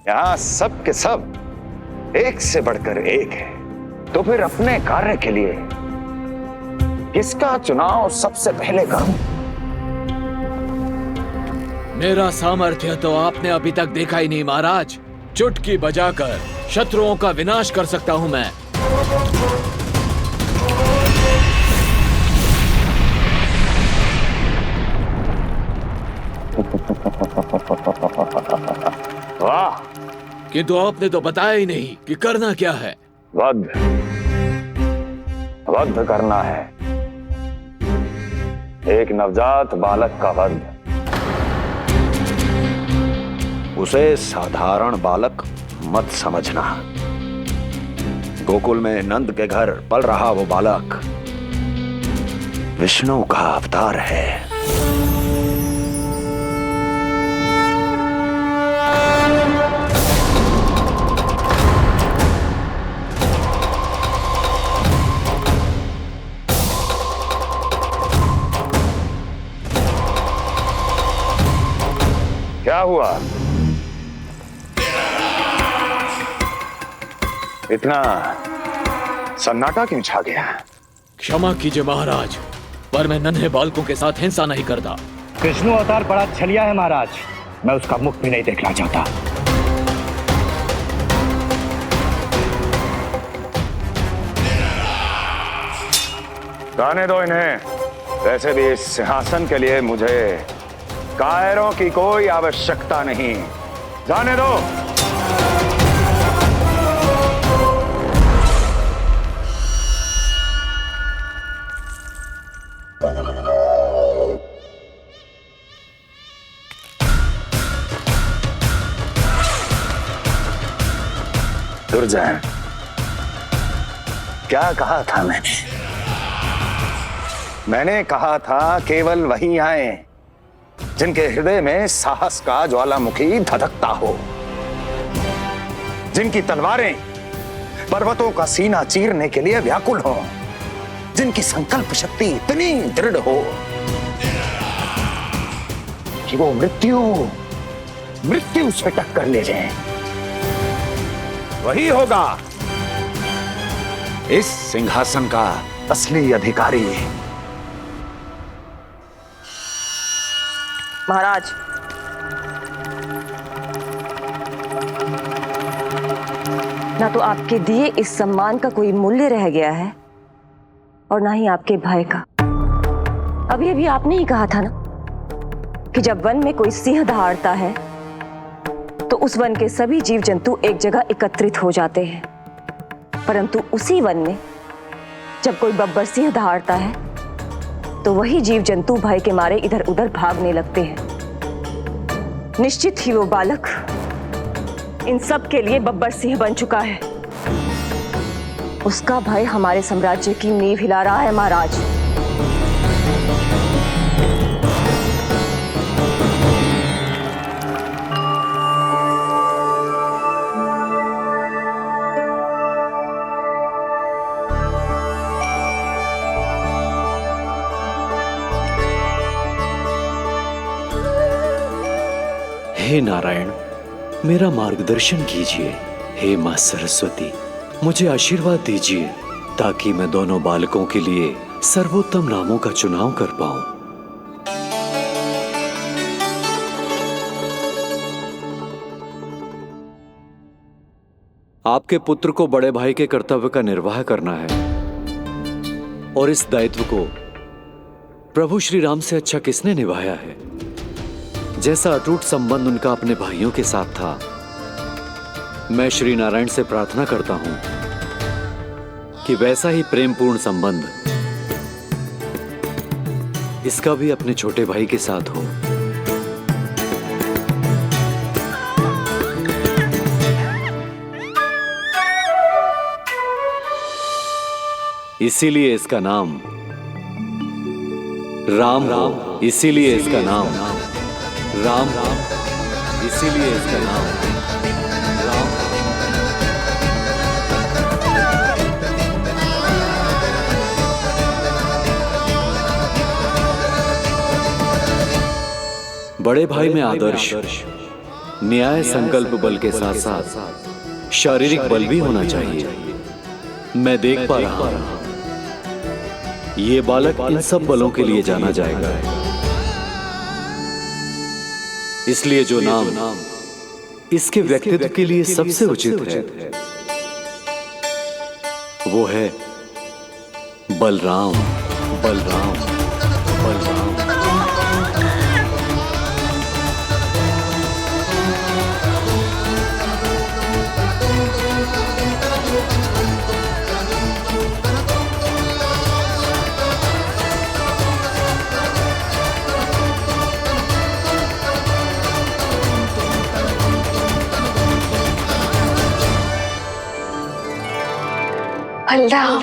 यहाँ सब के सब एक से बढ़कर एक है, तो फिर अपने कार्य के लिए किसका चुनाव सबसे पहले करूं? मेरा सामर्थ्य तो आपने अभी तक देखा ही नहीं महाराज। चुटकी बजाकर शत्रुओं का विनाश कर सकता हूं मैं। वाह! किंतु आपने तो बताया ही नहीं कि करना क्या है। वध वध करना है, एक नवजात बालक का वध। उसे साधारण बालक मत समझना। गोकुल में नंद के घर पल रहा वो बालक विष्णु का अवतार है। क्या हुआ? इतना सन्नाटा क्यों छा गया? क्षमा कीजिए महाराज, पर मैं नन्हे बालकों के साथ हिंसा नहीं करता। विष्णु अवतार बड़ा छलिया है महाराज, मैं उसका मुख भी नहीं देखना चाहता। जाने दो इन्हें। वैसे भी इस सिंहासन के लिए मुझे कायरों की कोई आवश्यकता नहीं। जाने दो। दुर्जन, क्या कहा था मैंने कहा था केवल वही आए जिनके हृदय में साहस का ज्वालामुखी धधकता हो, जिनकी तलवारें पर्वतों का सीना चीरने के लिए व्याकुल हो, जिनकी संकल्प शक्ति इतनी दृढ़ हो कि वो मृत्यु से टक्कर ले जाएं। वही होगा इस सिंहासन का असली अधिकारी। महाराज, ना तो आपके दिए इस सम्मान का कोई मूल्य रह गया है और ना ही आपके भय का। अभी अभी आपने ही कहा था ना कि जब वन में कोई सिंह दहाड़ता है तो उस वन के सभी जीव जंतु एक जगह एकत्रित हो जाते हैं, परंतु उसी वन में जब कोई बब्बर सिंह दहाड़ता है तो वही जीव जंतु भय के मारे इधर उधर भागने लगते हैं। निश्चित ही वो बालक इन सब के लिए बब्बर सिंह बन चुका है। उसका भय हमारे साम्राज्य की नींव हिला रहा है महाराज। हे नारायण, मेरा मार्गदर्शन कीजिए। हे मां सरस्वती, मुझे आशीर्वाद दीजिए ताकि मैं दोनों बालकों के लिए सर्वोत्तम नामों का चुनाव कर पाऊं। आपके पुत्र को बड़े भाई के कर्तव्य का निर्वाह करना है और इस दायित्व को प्रभु श्री राम से अच्छा किसने निभाया है? जैसा अटूट संबंध उनका अपने भाइयों के साथ था, मैं श्री नारायण से प्रार्थना करता हूं कि वैसा ही प्रेमपूर्ण संबंध इसका भी अपने छोटे भाई के साथ हो। इसीलिए इसका नाम राम राम, इसीलिए इसका नाम राम राम, इसीलिए इसका नाम राम। बड़े भाई में आदर्श न्याय संकल्प बल के साथ साथ शारीरिक बल भी होना चाहिए। मैं देख पा रहा हूं ये बालक इन सब बलों के लिए जाना जाएगा, इसलिए जो नाम इसके व्यक्तित्व के लिए सबसे उचित है वो है बलराम। बलराम, बलराम। बलराम,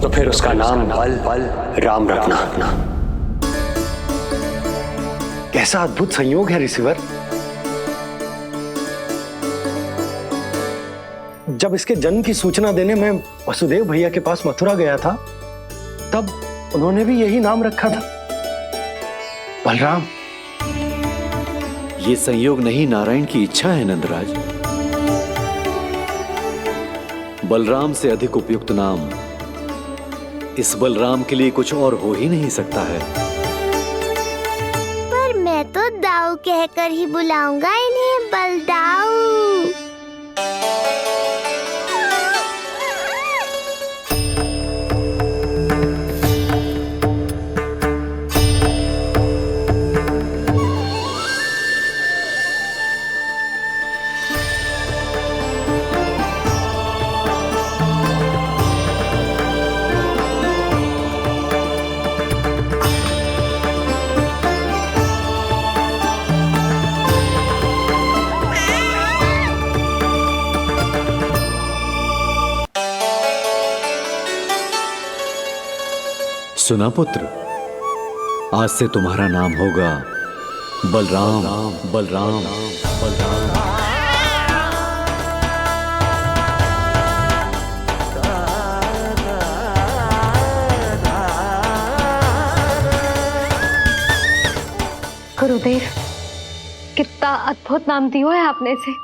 तो फिर उसका नाम बल राम रखना। कैसा अद्भुत संयोग है रिसीवर। जब इसके जन्म की सूचना देने में वसुदेव भैया के पास मथुरा गया था तब उन्होंने भी यही नाम रखा था, बलराम। ये संयोग नहीं, नारायण की इच्छा है नंदराज। बलराम से अधिक उपयुक्त नाम इस बलराम के लिए कुछ और हो ही नहीं सकता है। पर मैं तो दाऊ कहकर ही बुलाऊंगा इन्हें, बलदाऊ। सुना पुत्र, आज से तुम्हारा नाम होगा बलराम। बलराम, बलराम। गुरुदेव, कितना अद्भुत नाम दिया है आपने इसे।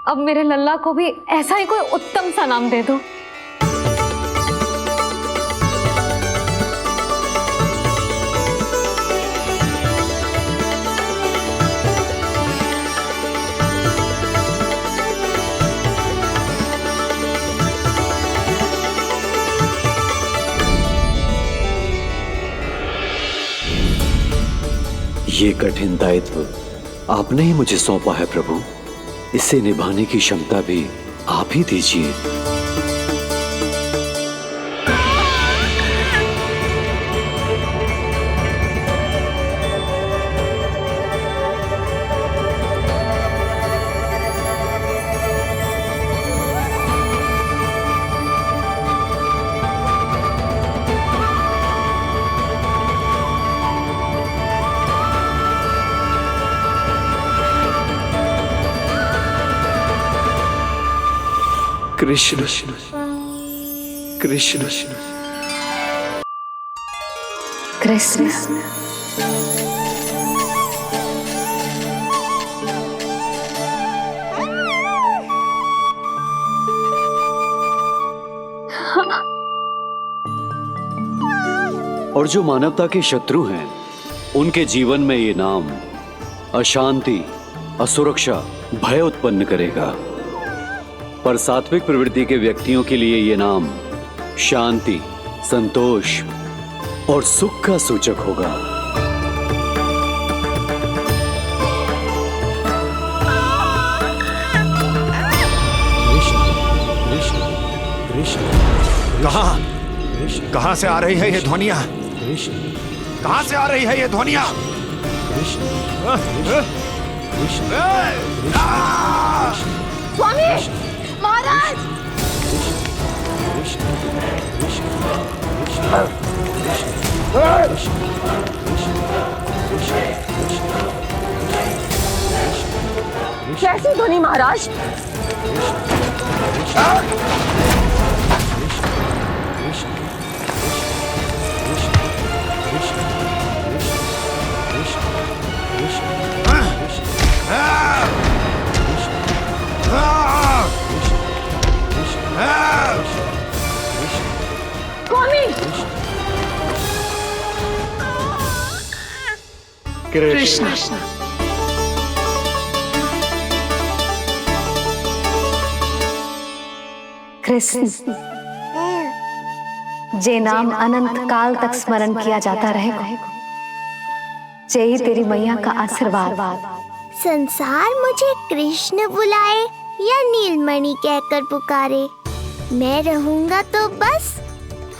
अब मेरे लल्ला को भी ऐसा ही कोई उत्तम सा नाम दे दो। ये कठिन दायित्व आपने ही मुझे सौंपा है प्रभु, इसे निभाने की क्षमता भी आप ही दीजिए। कृष्ण, कृष्ण, कृष्ण। और जो मानवता के शत्रु हैं उनके जीवन में ये नाम अशांति, असुरक्षा, भय उत्पन्न करेगा, पर सात्विक प्रवृत्ति के व्यक्तियों के लिए ये नाम शांति, संतोष और सुख का सूचक होगा। कहां से आ रही है ये ध्वनियां? कहां से आ रही है ये ध्वनियां? स्वामी, महाराज। कैसी ध्वनि महाराज? कृष्ण। कृष्ण, जे नाम अनंत काल तक स्मरण किया जाता रहेगा, यही तेरी मैया का आशीर्वाद। संसार मुझे कृष्ण बुलाए या नीलमणि कहकर पुकारे, मैं रहूंगा तो बस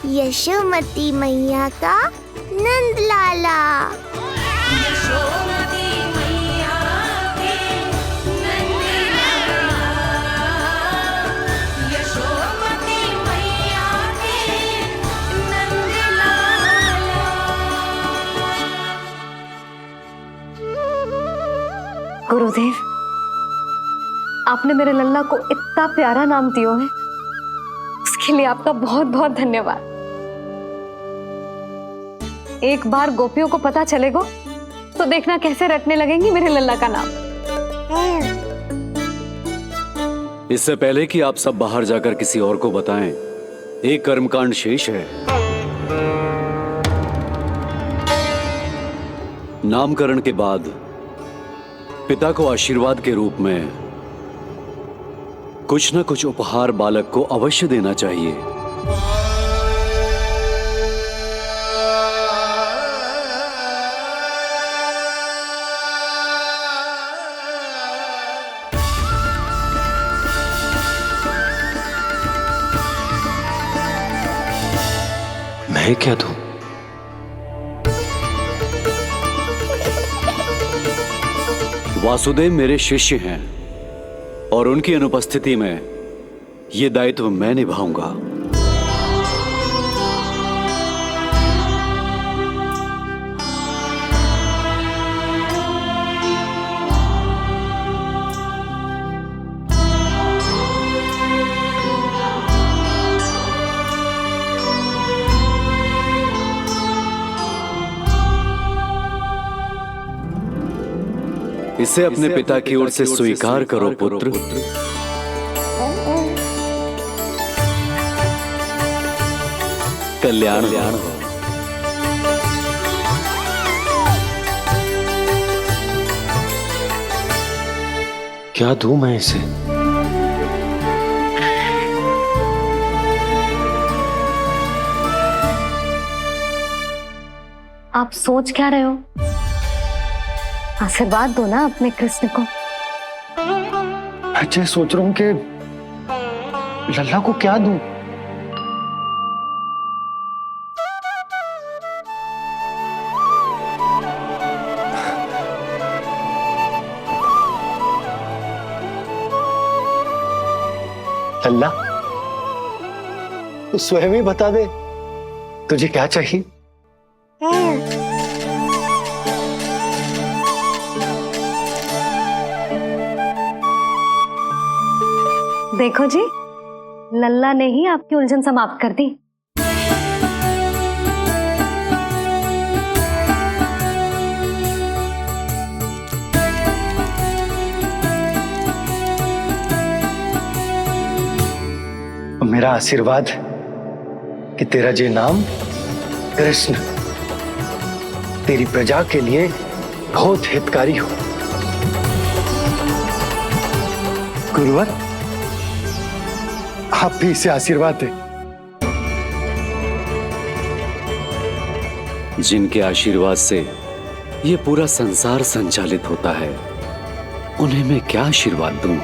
यशोमती मैया का नंद लाला। गुरुदेव, आपने मेरे लल्ला को इतना प्यारा नाम दिया है, उसके लिए आपका बहुत बहुत धन्यवाद। एक बार गोपियों को पता चलेगा तो देखना कैसे रटने लगेंगी मेरे लल्ला का नाम। इससे पहले कि आप सब बाहर जाकर किसी और को बताएं, एक कर्मकांड शेष है। नामकरण के बाद पिता को आशीर्वाद के रूप में कुछ न कुछ उपहार बालक को अवश्य देना चाहिए। मैं क्या दूं? वासुदेव मेरे शिष्य हैं और उनकी अनुपस्थिति में यह दायित्व मैं निभाऊंगा। इसे अपने पिता की ओर से स्वीकार करो पुत्र। कल्याण हो। क्या दूं मैं इसे? आप सोच क्या रहे हो? आशीर्वाद दो ना अपने कृष्ण को। अच्छा, सोच रहा हूं कि लल्ला को क्या दूं? लल्ला, तू स्वयं ही बता दे, तुझे क्या चाहिए? देखो जी, लल्ला ने ही आपकी उलझन समाप्त कर दी। मेरा आशीर्वाद कि तेरा जे नाम कृष्ण तेरी प्रजा के लिए बहुत हितकारी हो। गुरुवर, आप भी इसे आशीर्वाद दें। जिनके आशीर्वाद से ये पूरा संसार संचालित होता है, उन्हें मैं क्या आशीर्वाद दूं?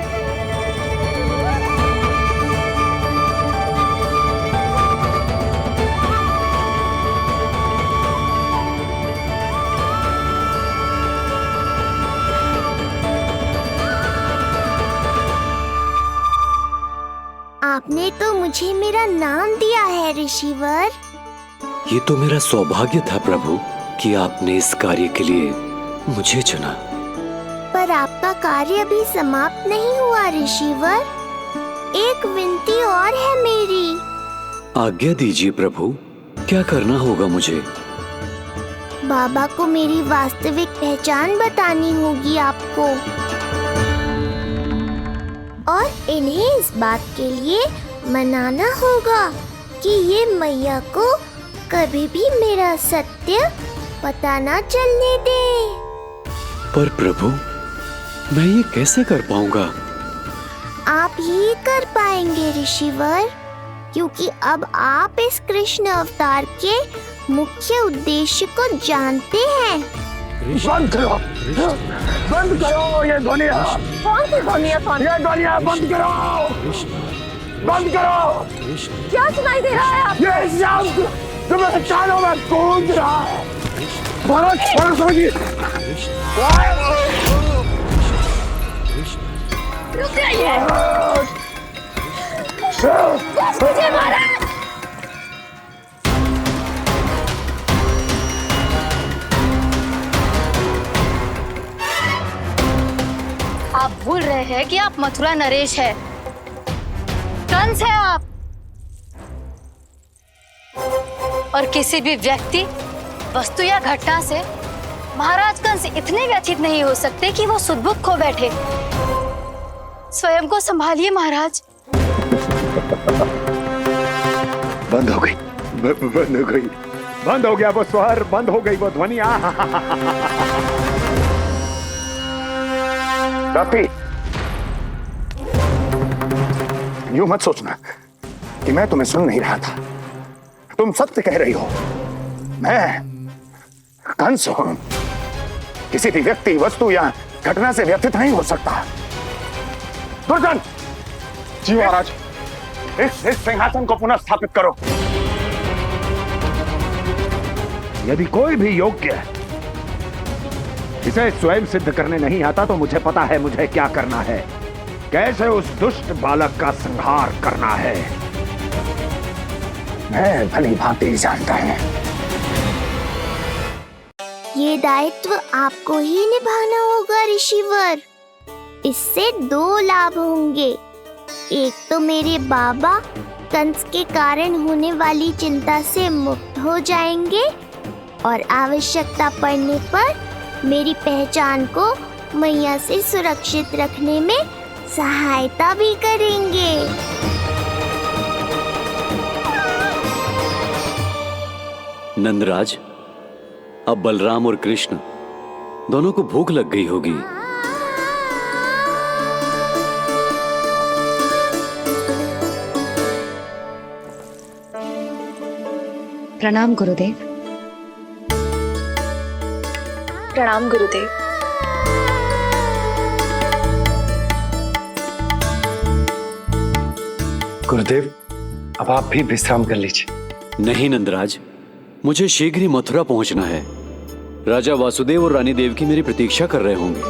आपने तो मुझे मेरा नाम दिया है ऋषिवर। ये तो मेरा सौभाग्य था प्रभु कि आपने इस कार्य के लिए मुझे चुना। पर आपका कार्य अभी समाप्त नहीं हुआ ऋषिवर। एक विनती और है मेरी। आज्ञा दीजिए प्रभु, क्या करना होगा मुझे? बाबा को मेरी वास्तविक पहचान बतानी होगी आपको, और इन्हें इस बात के लिए मनाना होगा कि ये मैया को कभी भी मेरा सत्य पता ना चलने दे। पर प्रभु, मैं ये कैसे कर पाऊंगा? आप ही कर पाएंगे ऋषिवर, क्योंकि अब आप इस कृष्ण अवतार के मुख्य उद्देश्य को जानते हैं। बंद करो, बंद करो ये ध्वनिया। कौन सी ध्वनिया? ये ध्वनिया बंद करो, बंद करो। क्या सुनाई दे रहा है? ये शब्द तुम्हारे कानों में गूंज रहा है। भारत समझिए। रुक जाइए। मुझे महाराज। आप भूल रहे हैं कि आप मथुरा नरेश है, कंस है आप। और किसी भी व्यक्ति, वस्तु या घटना से महाराज कंस इतने व्यथित नहीं हो सकते कि वो सुदबुद्ध खो बैठे। स्वयं को संभालिए महाराज। बंद हो गई, बंद हो गई, बंद हो गया वो स्वर, बंद हो गई वो ध्वनिया। रात्रि, यूं मत सोचना कि मैं तुम्हें सुन नहीं रहा था। तुम सत्य कह रही हो। मैं कंस हूं। किसी भी व्यक्ति, वस्तु या घटना से व्यथित नहीं हो सकता। दुर्जन! जी महाराज। इस सिंहासन को पुनः स्थापित करो। यदि कोई भी योग्य इसे स्वयं सिद्ध करने नहीं आता तो मुझे पता है मुझे क्या करना है, कैसे उस दुष्ट बालक का संहार करना है। मैं भली भांति जानता हूं। ये दायित्व आपको ही निभाना होगा ऋषिवर। इससे 2 लाभ होंगे। एक तो मेरे बाबा कंस के कारण होने वाली चिंता से मुक्त हो जाएंगे और आवश्यकता पड़ने पर मेरी पहचान को मैया से सुरक्षित रखने में सहायता भी करेंगे। नंदराज, अब बलराम और कृष्ण दोनों को भूख लग गई होगी। प्रणाम गुरुदेव। प्रणाम गुरुदेव। गुरुदेव, अब आप भी विश्राम कर लीजिए। नहीं नंदराज, मुझे शीघ्र ही मथुरा पहुंचना है। राजा वासुदेव और रानी देवकी मेरी प्रतीक्षा कर रहे होंगे।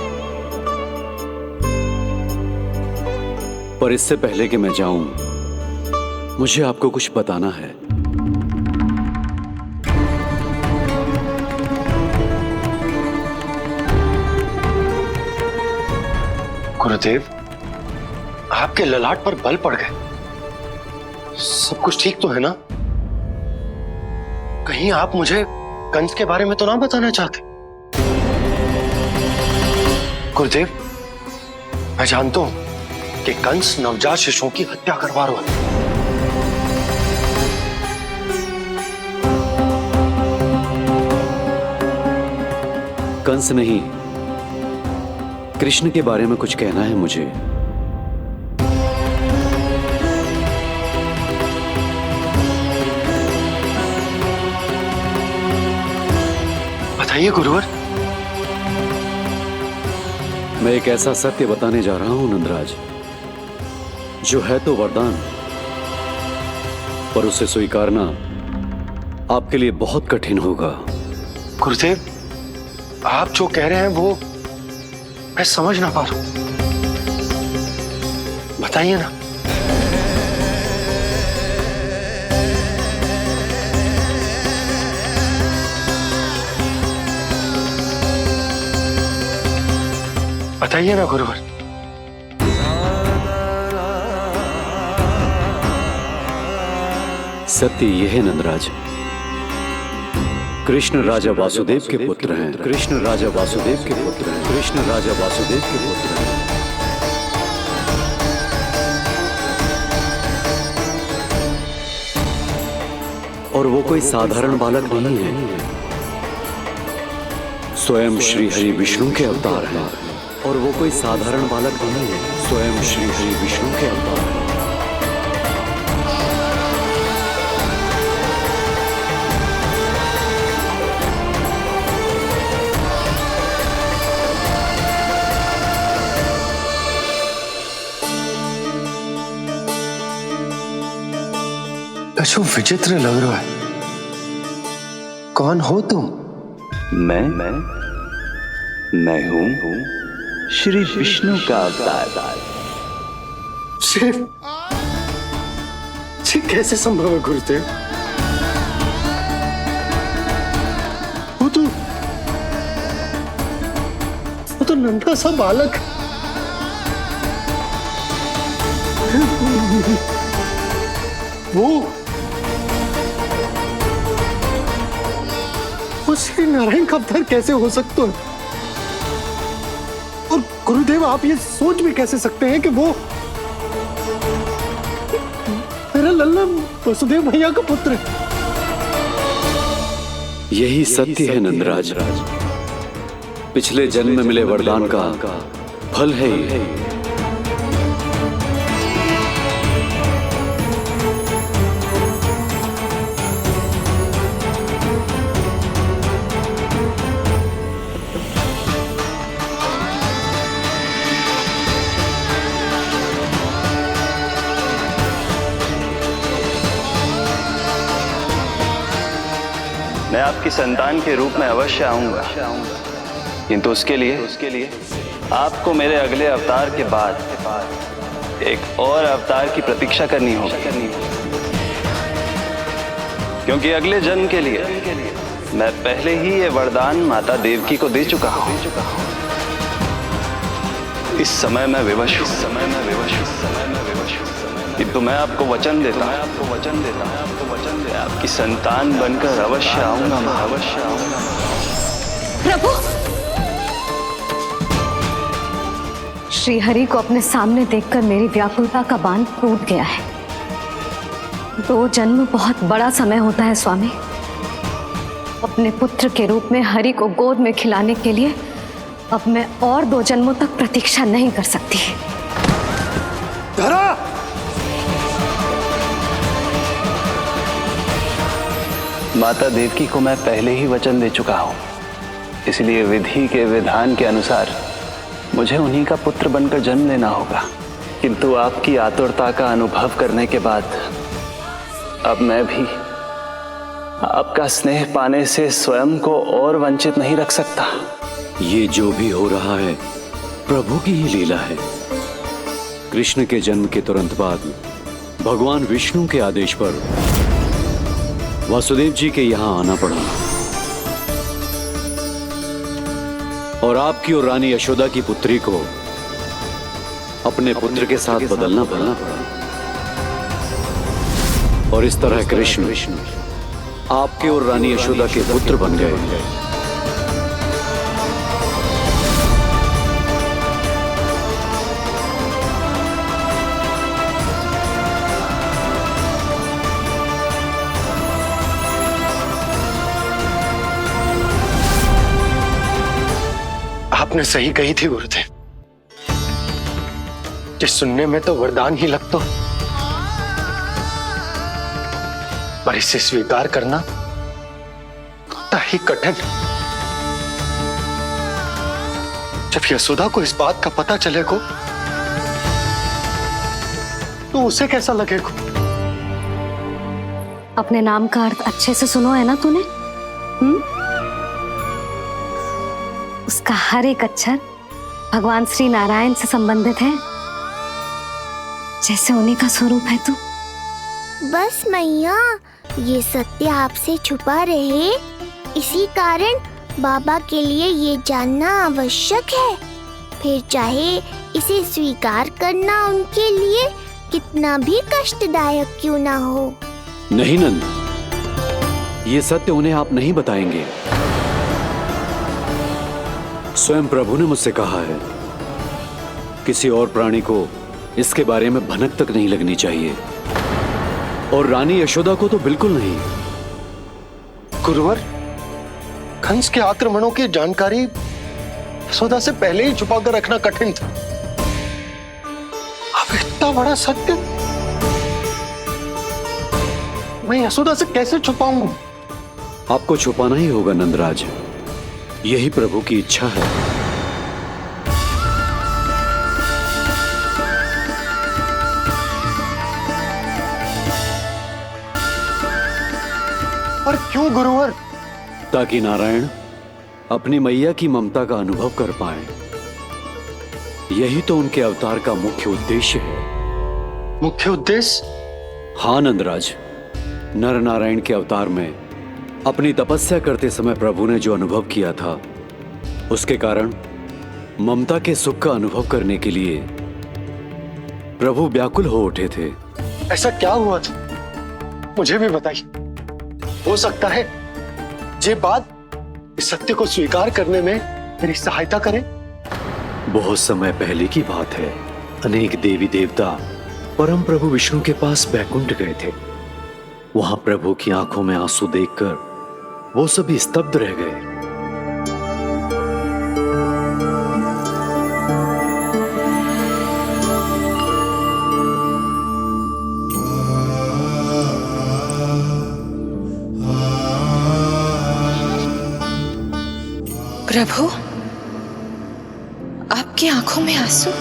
पर इससे पहले कि मैं जाऊं, मुझे आपको कुछ बताना है। गुरुदेव, आपके ललाट पर बल पड़ गए। सब कुछ ठीक तो है ना? कहीं आप मुझे कंस के बारे में तो ना बताना चाहते? गुरुदेव, मैं जानता हूं कि कंस नवजात शिशुओं की हत्या करवा रहा है। कंस नहीं, कृष्ण के बारे में कुछ कहना है मुझे। बताइए गुरुवर। मैं एक ऐसा सत्य बताने जा रहा हूं नंदराज, जो है तो वरदान, पर उसे स्वीकारना आपके लिए बहुत कठिन होगा। गुरुदेव, आप जो कह रहे हैं वो मैं समझ ना पा रहा हूं। बताइए ना। बताइए ना गुरुवर। सत्य यह है नंदराज, कृष्ण राजा वासुदेव के पुत्र हैं। कृष्ण राजा वासुदेव के पुत्र हैं। कृष्ण राजा वासुदेव के पुत्र हैं। और वो कोई साधारण बालक नहीं है। स्वयं श्री हरि विष्णु के अवतार हैं और वो कोई साधारण बालक नहीं है। स्वयं श्री हरि विष्णु के अवतार हैं। कशु विचित्र लग रहा है। कौन हो तुम? मैं हूं श्री विष्णु का अवतार। शिव, कैसे संभव है गुरुदेव? वो तो नन्हा सा बालक। वो श्री नारायण का अवतार कैसे हो सकता है? और गुरुदेव, आप ये सोच भी कैसे सकते हैं कि वो मेरा लल्ला वसुदेव भैया का पुत्र है? यही सत्य है नंदराज। पिछले जन्म में मिले वरदान का फल है ये। मैं आपकी संतान के रूप में अवश्य आऊंगा, किंतु उसके लिए आपको मेरे अगले अवतार के बाद एक और अवतार की प्रतीक्षा करनी होगी, क्योंकि अगले जन्म के लिए मैं पहले ही ये वरदान माता देवकी को दे चुका हूं। इस समय मैं विवश हूं, किंतु मैं आपको वचन देता हूं, आपकी संतान बनकर अवश्य आऊंगा, मैं अवश्य आऊंगा। प्रभु, श्री हरि को अपने सामने देखकर मेरी व्याकुलता का बांध टूट गया है। 2 जन्म बहुत बड़ा समय होता है स्वामी। अपने पुत्र के रूप में हरि को गोद में खिलाने के लिए अब मैं और 2 जन्मों तक प्रतीक्षा नहीं कर सकती। धरा! माता देवकी को मैं पहले ही वचन दे चुका हूं, इसलिए विधि के विधान के अनुसार मुझे उन्हीं का पुत्र बनकर जन्म लेना होगा। किंतु आपकी आतुरता का अनुभव करने के बाद अब मैं भी आपका स्नेह पाने से स्वयं को और वंचित नहीं रख सकता। ये जो भी हो रहा है प्रभु की ही लीला है। कृष्ण के जन्म के तुरंत बाद भगवान विष्णु के आदेश पर वासुदेव जी के यहां आना पड़ा और आपकी और रानी यशोदा की पुत्री को अपने पुत्र के साथ बदलना पड़ा और इस तरह कृष्ण आपके और रानी यशोदा के पुत्र बन गए। आपने सही कही थी गुरुदेव। जिस सुनने में तो वरदान ही लगता, पर इसे स्वीकार करना उतना ही कठिन। जब यशोदा को इस बात का पता चलेगा तो उसे कैसा लगेगा? अपने नाम का अर्थ अच्छे से सुनो है ना तूने? उसका हर एक अक्षर भगवान श्री नारायण से संबंधित है, जैसे उन्हीं का स्वरूप है तू। बस मैया, ये सत्य आपसे छुपा रहे, इसी कारण बाबा के लिए ये जानना आवश्यक है। फिर चाहे इसे स्वीकार करना उनके लिए कितना भी कष्टदायक क्यों ना हो। नहीं नंद, ये सत्य उन्हें आप नहीं बताएंगे। स्वयं प्रभु ने मुझसे कहा है किसी और प्राणी को इसके बारे में भनक तक नहीं लगनी चाहिए, और रानी यशोदा को तो बिल्कुल नहीं। गुरुवर, कंस के आक्रमणों की जानकारी यशोदा से पहले ही छुपा कर रखना कठिन था। अब इतना बड़ा सत्य मैं यशोदा से कैसे छुपाऊंगा? आपको छुपाना ही होगा नंदराज, यही प्रभु की इच्छा है। पर क्यों गुरुवर? ताकि नारायण अपनी मैया की ममता का अनुभव कर पाए। यही तो उनके अवतार का मुख्य उद्देश्य है। मुख्य उद्देश्य? हाँ नंदराज, नर नारायण के अवतार में अपनी तपस्या करते समय प्रभु ने जो अनुभव किया था, उसके कारण ममता के सुख का अनुभव करने के लिए प्रभु व्याकुल हो उठे थे। ऐसा क्या हुआ था, मुझे भी बताइए। हो सकता है ये बात इस सत्य को स्वीकार करने में मेरी सहायता करे। बहुत समय पहले की बात है। अनेक देवी देवता परम प्रभु विष्णु के पास बैकुंठ गए थे। वहां प्रभु की आंखों में आंसू देखकर वो सभी स्तब्ध रह गए। प्रभु, आपकी आंखों में आंसू?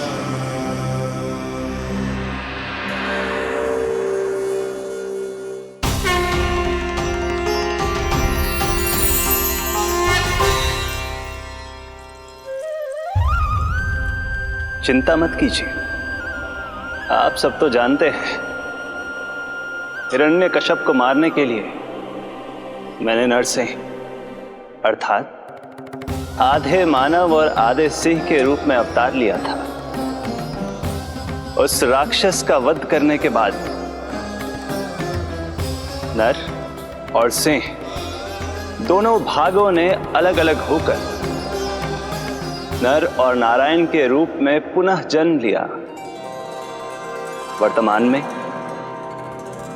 चिंता मत कीजिए, आप सब तो जानते हैं हिरण्यकश्यप को मारने के लिए मैंने नरसिंह अर्थात आधे मानव और आधे सिंह के रूप में अवतार लिया था। उस राक्षस का वध करने के बाद नर और सिंह दोनों भागों ने अलग अलग होकर नर और नारायण के रूप में पुनः जन्म लिया। वर्तमान में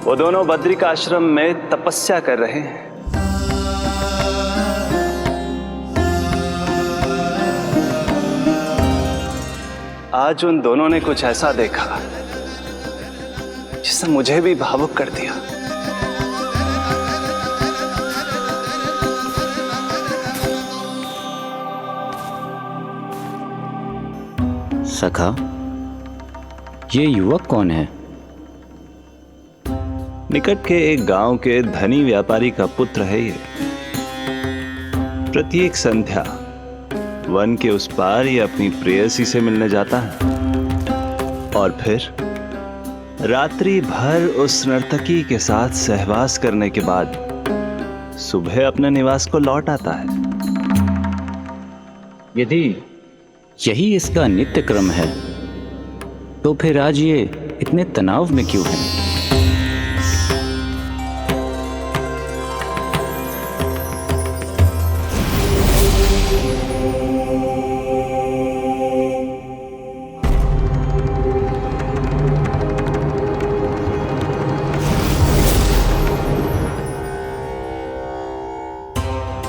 वो दोनों बद्रिक आश्रम में तपस्या कर रहे हैं। आज उन दोनों ने कुछ ऐसा देखा जिसने मुझे भी भावुक कर दिया। सखा, ये युवक कौन है? निकट के एक गांव के धनी व्यापारी का पुत्र है ये। प्रत्येक संध्या वन के उस पार ये अपनी प्रेयसी से मिलने जाता है और फिर रात्रि भर उस नर्तकी के साथ सहवास करने के बाद सुबह अपने निवास को लौट आता है। यदि यही इसका नित्य क्रम है तो फिर आज ये इतने तनाव में क्यों है?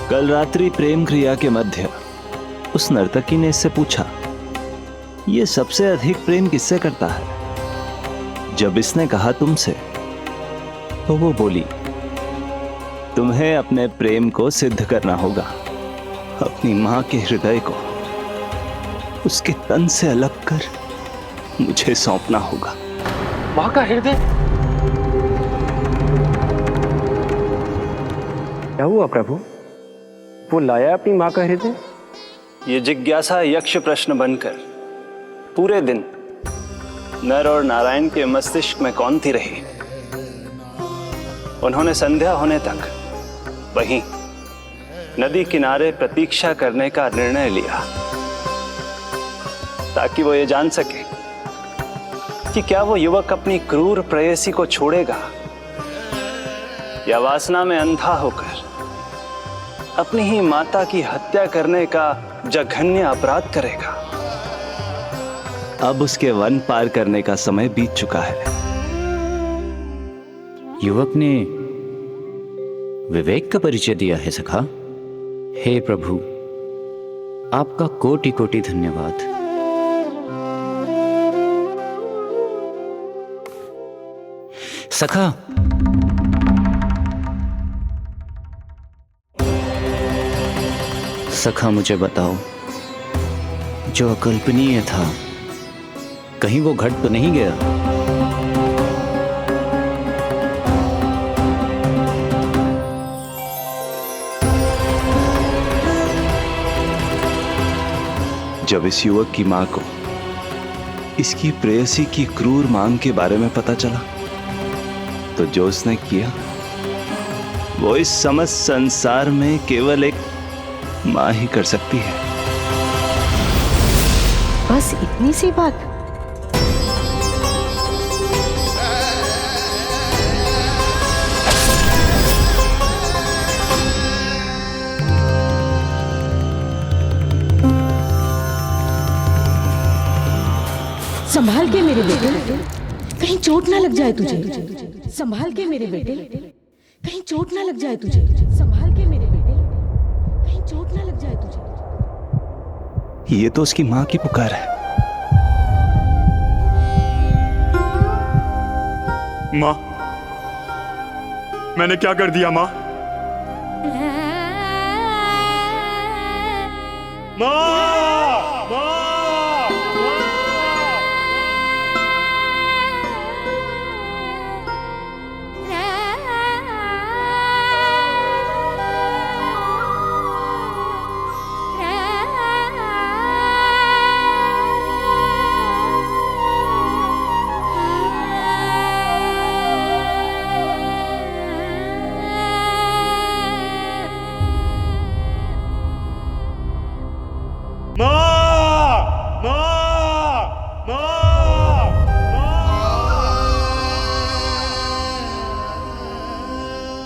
कल रात्रि प्रेम क्रिया के मध्य उस नर्तकी ने इससे पूछा, ये सबसे अधिक प्रेम किससे करता है? जब इसने कहा तुमसे, तो वो बोली, तुम्हें अपने प्रेम को सिद्ध करना होगा। अपनी मां के हृदय को उसके तन से अलग कर मुझे सौंपना होगा। मां का हृदय? क्या हुआ प्रभु? वो लाया अपनी मां का हृदय? ये जिज्ञासा यक्ष प्रश्न बनकर पूरे दिन नर और नारायण के मस्तिष्क में कौंधती रही। उन्होंने संध्या होने तक वहीं नदी किनारे प्रतीक्षा करने का निर्णय लिया ताकि वो ये जान सके कि क्या वो युवक अपनी क्रूर प्रेयसी को छोड़ेगा या वासना में अंधा होकर अपनी ही माता की हत्या करने का जघन्य अपराध करेगा। अब उसके वन पार करने का समय बीत चुका है। युवक ने विवेक का परिचय दिया है सखा। हे प्रभु, आपका कोटि कोटि धन्यवाद। सखा, सखा मुझे बताओ, जो अकल्पनीय था कहीं वो घट तो नहीं गया? जब इस युवक की मां को इसकी प्रेयसी की क्रूर मांग के बारे में पता चला तो जो उसने किया वो इस समस्त संसार में केवल एक मां ही कर सकती है। बस इतनी सी बात? संभाल के मेरे बेटे, कहीं चोट ना लग जाए तुझे। संभाल के मेरे बेटे, कहीं चोट ना लग जाए तुझे। संभाल के मेरे बेटे, कहीं चोट ना लग जाए तुझे। ये तो उसकी मां की पुकार है। मां, मैंने क्या कर दिया मां? मां!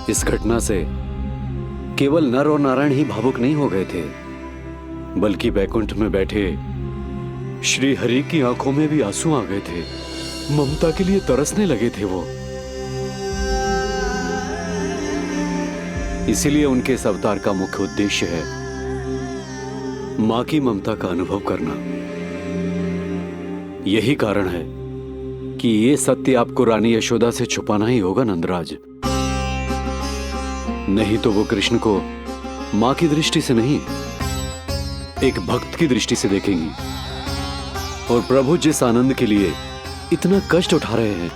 इस घटना से केवल नर और नारायण ही भावुक नहीं हो गए थे, बल्कि बैकुंठ में बैठे श्री हरि की आंखों में भी आंसू आ गए थे। ममता के लिए तरसने लगे थे वो। इसीलिए उनके इस अवतार का मुख्य उद्देश्य है मां की ममता का अनुभव करना। यही कारण है कि ये सत्य आपको रानी यशोदा से छुपाना ही होगा नंदराज। नहीं तो वो कृष्ण को मां की दृष्टि से नहीं, एक भक्त की दृष्टि से देखेंगी, और प्रभु जिस आनंद के लिए इतना कष्ट उठा रहे हैं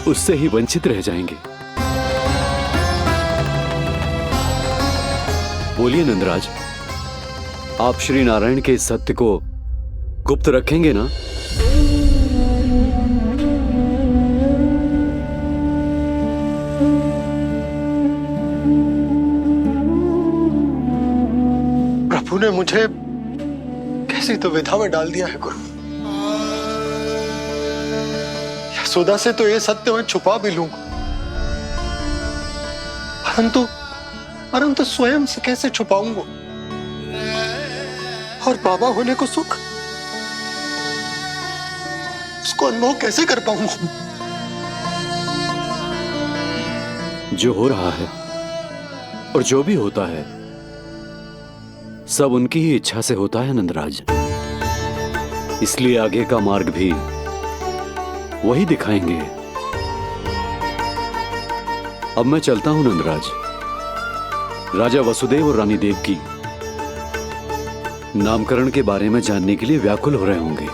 उससे ही वंचित रह जाएंगे। बोलिए नंदराज, आप श्री नारायण के इस सत्य को गुप्त रखेंगे ना? प्रभु ने मुझे कैसी दुविधा में डाल दिया है गुरु। यशोदा से तो ये सत्य मैं छुपा भी लूंगा, परंतु स्वयं से कैसे छुपाऊंगा? और बाबा होने को सुख, उसको अनुभव कैसे कर पाऊंगा? जो हो रहा है और जो भी होता है सब उनकी ही इच्छा से होता है नंदराज। इसलिए आगे का मार्ग भी वही दिखाएंगे। अब मैं चलता हूं नंदराज। राजा वसुदेव और रानी देवकी नामकरण के बारे में जानने के लिए व्याकुल हो रहे होंगे।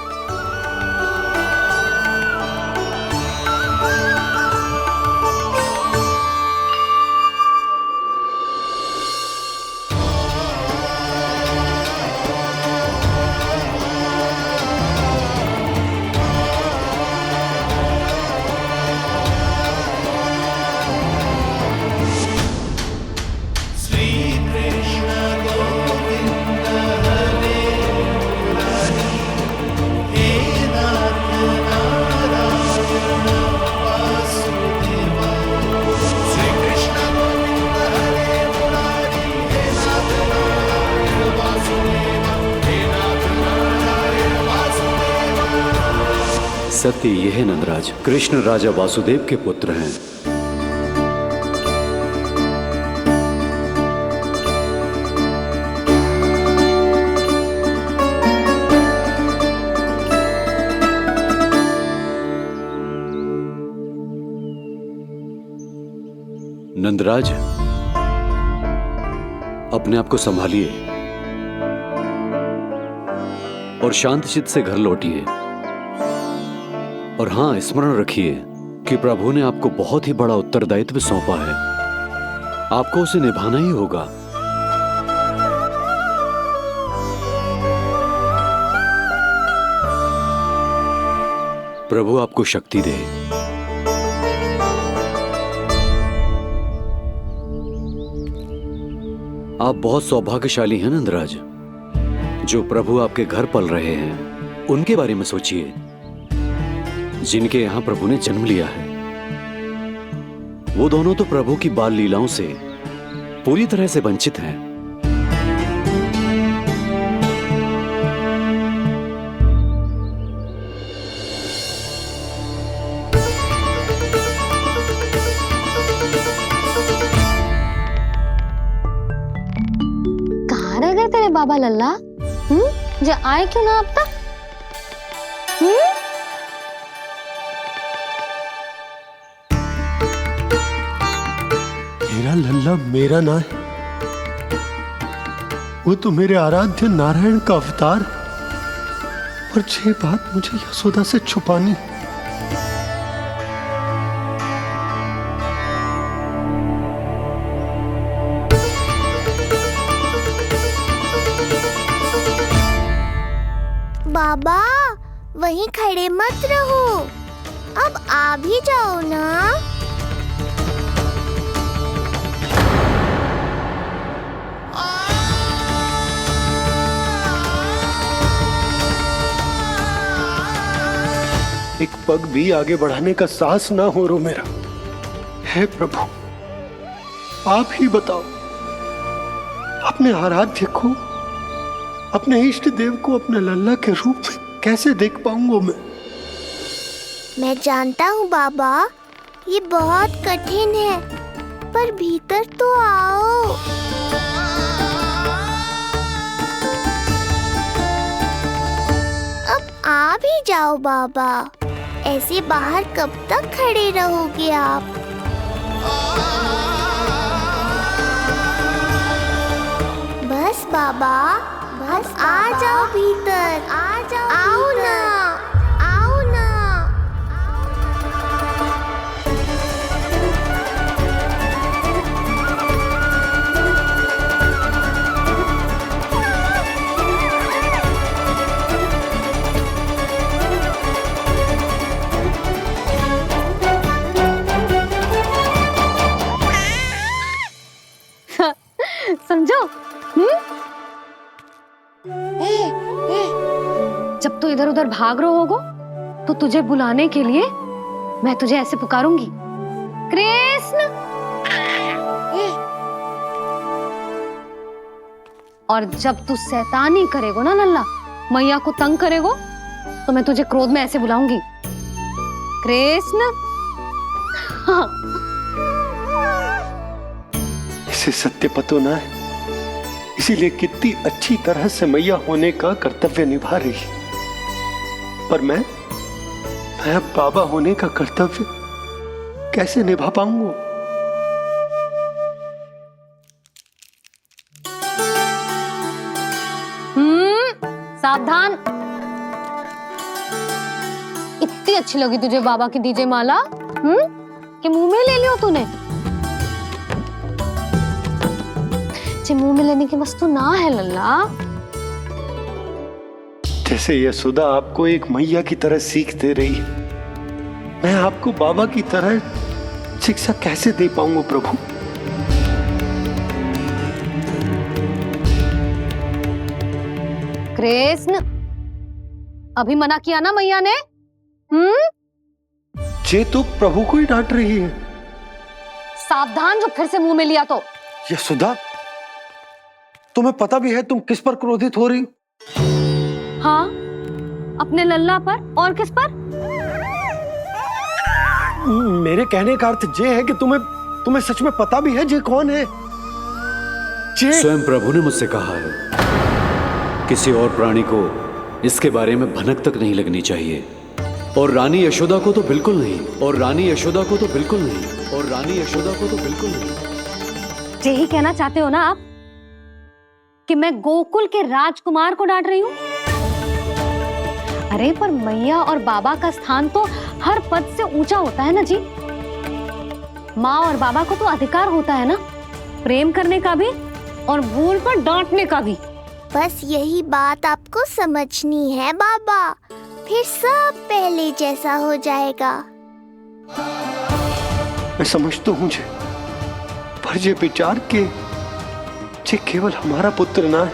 सत्य यह है नंदराज, कृष्ण राजा वासुदेव के पुत्र हैं। नंदराज, अपने आप को संभालिए और शांत चित्त से घर लौटिए। और हां, स्मरण रखिए कि प्रभु ने आपको बहुत ही बड़ा उत्तरदायित्व सौंपा है, आपको उसे निभाना ही होगा। प्रभु आपको शक्ति दे। आप बहुत सौभाग्यशाली हैं नंदराज। जो प्रभु आपके घर पल रहे हैं उनके बारे में सोचिए, जिनके यहां प्रभु ने जन्म लिया है। वो दोनों तो प्रभु की बाल लीलाओं से पूरी तरह से वंचित हैं। कहाँ रह गए तेरे बाबा लल्ला? जो आए क्यों ना अब तक? मेरा लल्ला मेरा ना है, वो तो मेरे आराध्य नारायण का अवतार। और ये बात मुझे यशोदा से छुपानी। बाबा वहीं खड़े मत रहो, अब आ भी जाओ ना। एक पग भी आगे बढ़ाने का साहस ना हो रो मेरा। हे प्रभु, आप ही बताओ, अपने आराध्य को, अपने इष्ट देव को अपने लल्ला के रूप में कैसे देख पाऊंगा मैं? मैं जानता हूँ बाबा, ये बहुत कठिन है, पर भीतर तो आओ। अब आ भी जाओ बाबा, ऐसे बाहर कब तक खड़े रहोगे आप? बस बाबा, बस आ जाओ भीतर, आ जाओ, आओ ना, आओ ना। समझो? जब तू इधर उधर भाग रहा होगा तो तुझे बुलाने के लिए मैं तुझे ऐसे पुकारूंगी, कृष्ण। और जब तू शैतानी करेगो ना लल्ला, मैया को तंग करेगो, तो मैं तुझे क्रोध में ऐसे बुलाऊंगी, कृष्ण। हाँ। इसे सत्य पतो ना है, इसीलिए कितनी अच्छी तरह से मैया होने का कर्तव्य निभा रही है। पर मैं अब बाबा होने का कर्तव्य कैसे निभा पाऊंगा? सावधान। इतनी अच्छी लगी तुझे बाबा की दीजे माला, कि मुंह में ले लियो तूने? मुंह में लेने की वस्तु ना है लल्ला। जैसे यशोदा आपको एक मैया की तरह सीख दे रही है, मैं आपको बाबा की तरह शिक्षा कैसे दे पाऊंगा प्रभु? कृष्ण, अभी मना किया ना मैया ने? ये तो प्रभु को ही डांट रही है। सावधान, जो फिर से मुंह में लिया तो। यशोदा, तुम्हें पता भी है तुम किस पर क्रोधित हो रही? हाँ, अपने लल्ला पर। और किस पर? मेरे कहने का अर्थ ये है कि तुम्हें सच में पता भी है ये कौन है? स्वयं प्रभु ने मुझसे कहा है किसी और प्राणी को इसके बारे में भनक तक नहीं लगनी चाहिए। और रानी यशोदा को तो बिल्कुल नहीं। और रानी यशोदा को तो बिल्कुल नहीं। और रानी यशोदा को तो बिल्कुल नहीं। यही कहना चाहते हो ना आप कि मैं गोकुल के राजकुमार को डांट रही हूँ? अरे पर मैया और बाबा का स्थान तो हर पद से ऊंचा होता है ना जी। माँ और बाबा को तो अधिकार होता है ना प्रेम करने का भी और भूल पर डांटने का भी। बस यही बात आपको समझनी है बाबा, फिर सब पहले जैसा हो जाएगा। मैं समझता हूँ जे, पर जे विचार के जे केवल हमारा पुत्र ना है,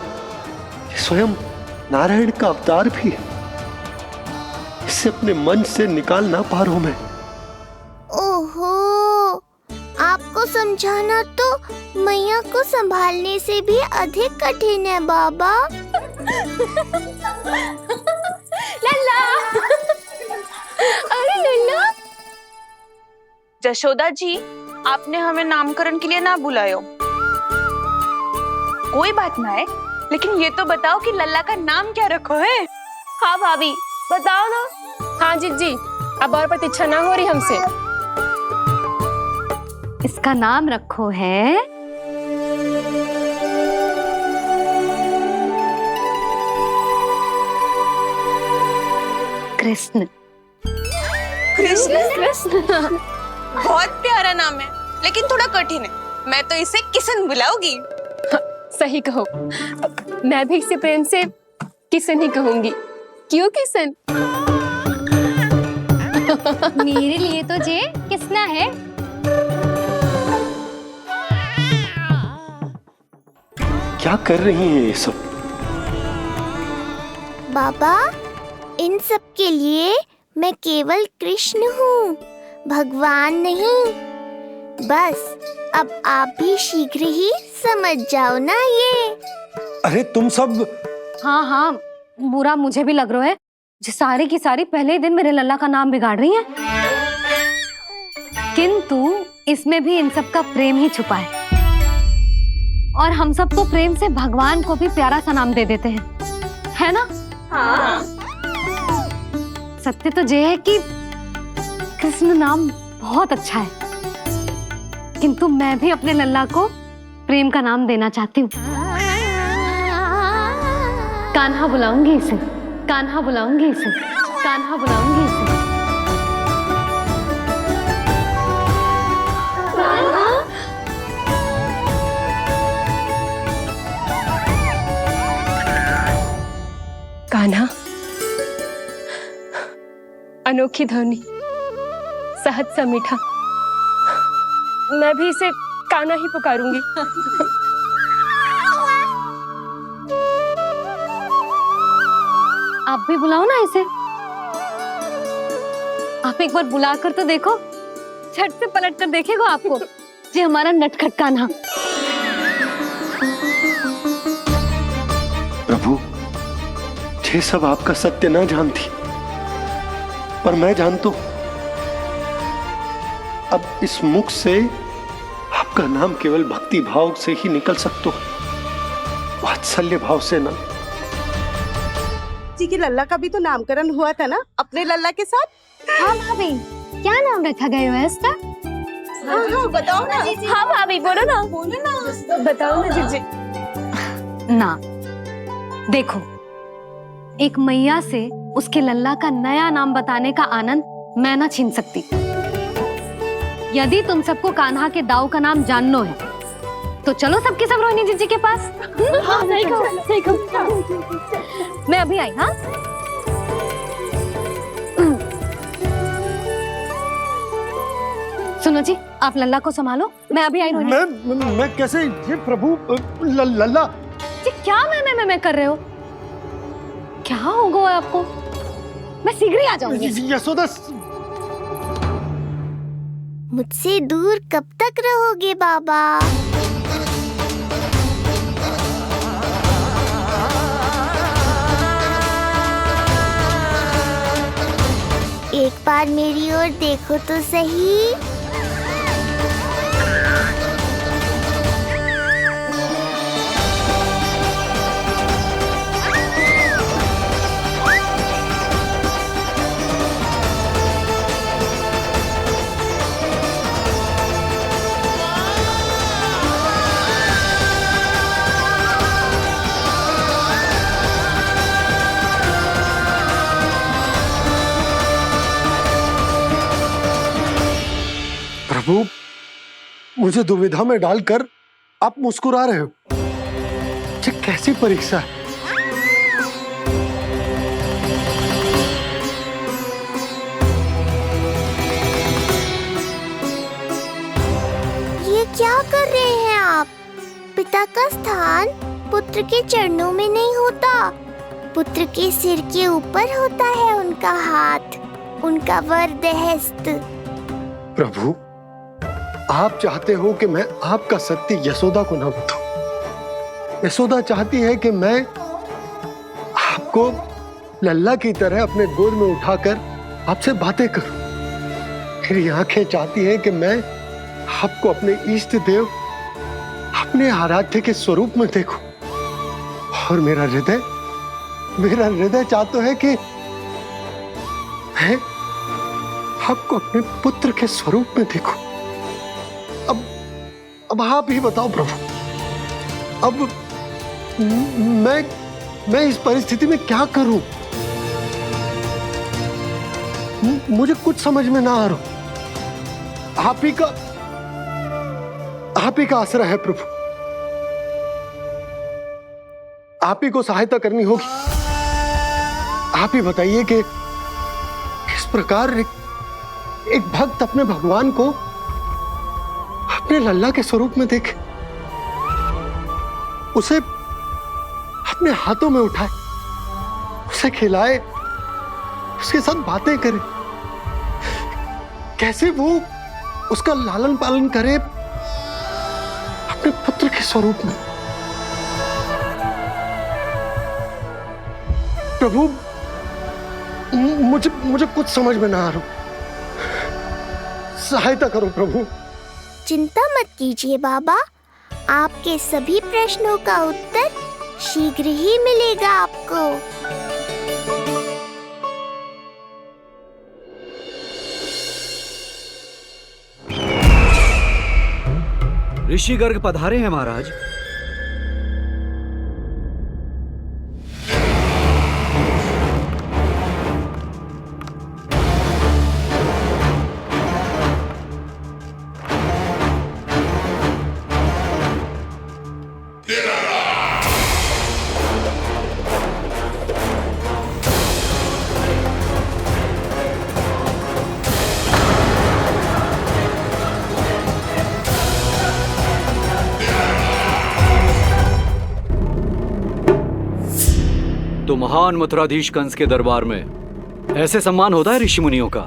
ये स्वयं नारायण का अवतार भी है, इसे अपने मन से निकाल ना पा रहा हूं मैं। ओहो, आपको समझाना तो मैया को संभालने से भी अधिक कठिन है बाबा। लल्ला, अरे लल्ला। जशोदा जी, आपने हमें नामकरण के लिए ना बुलायो। कोई बात ना है, लेकिन ये तो बताओ कि लल्ला का नाम क्या रखो है? हाँ भाभी, बताओ ना। हाँ जी, अब और प्रतीक्षा ना हो रही हमसे। इसका नाम रखो है कृष्ण। कृष्ण? बहुत प्यारा नाम है, लेकिन थोड़ा कठिन है। मैं तो इसे किशन बुलाऊंगी। सही कहो, मैं भी इसे प्रेम से किशन ही कहूंगी। क्यों किशन? मेरे लिए तो जे किसना है। क्या कर रही हैं ये सब? बाबा, इन सब के लिए मैं केवल कृष्ण हूँ, भगवान नहीं। बस अब आप भी शीघ्र ही समझ जाओ ना ये। अरे तुम सब। हाँ, बुरा मुझे भी लग रहा है जो सारी की सारी पहले ही दिन मेरे लल्ला का नाम बिगाड़ रही हैं। किंतु इसमें भी इन सब का प्रेम ही छुपा है, और हम सब तो प्रेम से भगवान को भी प्यारा सा नाम दे देते हैं, है ना? हाँ। सत्य तो ये है कि कृष्ण नाम बहुत अच्छा है, किंतु मैं भी अपने लल्ला को प्रेम का नाम देना चाहती हूँ। कान्हा बुलाऊंगी इसे, कान्हा बुलाऊंगी इसे, कान्हा बुलाऊंगी इसे। कान्हा, अनोखी ध्वनि, सहज सा मीठा। मैं भी इसे कान्हा ही पुकारूंगी। आप भी बुलाओ ना इसे। आप एक बार बुलाकर तो देखो, झट से पलट कर देखेगा आपको ये हमारा नटखट कान्हा। प्रभु, ये सब आपका सत्य ना जानती, पर मैं जानता हूं। अब इस मुख से आपका नाम केवल भक्ति भाव से ही निकल सकता है, वात्सल्य भाव से ना। जी के लल्ला का भी तो नामकरण हुआ था ना अपने लल्ला के साथ। हाँ भाभी, क्या नाम रखा गया है इसका? हाँ, बताओ ना। हाँ भाभी, बोलो ना, बताओ ना जीजी। ना, देखो, एक मैया से उसके लल्ला का नया नाम बताने का आनंद मैं ना छीन सकती। यदि तुम सबको कान्हा के दाऊ का नाम जानना है तो चलो सबके सब रोहिणी जीजी के पास। हाँ, सही कहो। मैं अभी आई। हाँ, सुनो जी, आप लल्ला को संभालो, मैं अभी आई। रोहिणी, मैं कैसे? ये प्रभु, लल्ला जी क्या मैं कर रहे हो? क्या हो गया आपको? मैं शीघ्र ही आ जाऊंगी। यशोदा, मुझसे दूर कब तक रहोगे बाबा? एक बार मेरी ओर देखो तो सही। मुझे दुविधा में डालकर आप मुस्कुरा रहे हो। ये कैसी परीक्षा है? ये क्या कर रहे हैं आप? पिता का स्थान पुत्र के चरणों में नहीं होता, पुत्र के सिर के ऊपर होता है उनका हाथ, उनका वरदहस्त। प्रभु, आप चाहते हो कि मैं आपका सत्य यशोदा को न बताऊं। यशोदा चाहती है कि मैं आपको लल्ला की तरह अपने गोद में उठाकर आपसे बातें करूं। मेरी आंखें चाहती हैं कि मैं आपको अपने इष्ट देव, अपने आराध्य के स्वरूप में देखूं। और मेरा हृदय चाहता है कि मैं आपको अपने पुत्र के स्वरूप में देखूं। अब आप ही बताओ प्रभु, अब मैं इस परिस्थिति में क्या करूं? मुझे कुछ समझ में ना आ रहा। आप ही का आसरा है प्रभु, आप ही को सहायता करनी होगी। आप ही बताइए कि किस प्रकार एक भक्त अपने भगवान को अपने लल्ला के स्वरूप में देखे, उसे अपने हाथों में उठाए, उसे खिलाए, उसके साथ बातें करे, कैसे वो उसका लालन पालन करे अपने पुत्र के स्वरूप में। प्रभु, मुझे कुछ समझ में ना आ रहा। सहायता करो प्रभु। चिंता मत कीजिए बाबा, आपके सभी प्रश्नों का उत्तर शीघ्र ही मिलेगा आपको। ऋषि गर्ग पधारे हैं महाराज। तो महान मथुराधीश कंस के दरबार में ऐसे सम्मान होता है ऋषि मुनियों का?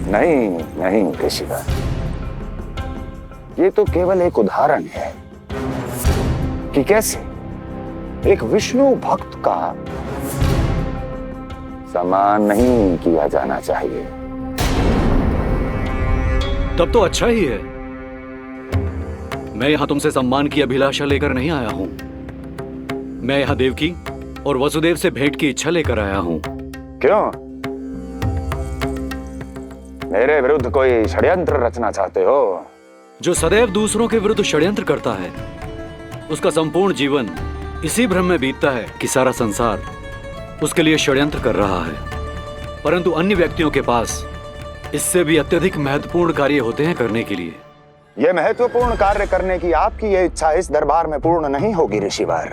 नहीं ऋषिवर, ये तो केवल एक उदाहरण है कि कैसे एक विष्णु भक्त का सम्मान नहीं किया जाना चाहिए। तब तो अच्छा ही है। मैं यहां तुमसे सम्मान की अभिलाषा लेकर नहीं आया हूं। मैं यहां देवकी और वसुदेव से भेंट की इच्छा लेकर आया हूं। क्यों? मेरे विरुद्ध कोई षड्यंत्र रचना चाहते हो? जो सदैव दूसरों के विरुद्ध षड्यंत्र करता है, उसका संपूर्ण जीवन इसी भ्रम में बीतता है कि सारा संसार उसके लिए षड्यंत्र कर रहा है। परंतु अन्य व्यक्तियों के पास इससे भी अत्यधिक महत्वपूर्ण कार्य होते हैं करने के लिए। यह महत्वपूर्ण कार्य करने की आपकी यह इच्छा इस दरबार में पूर्ण नहीं होगी ऋषिवर।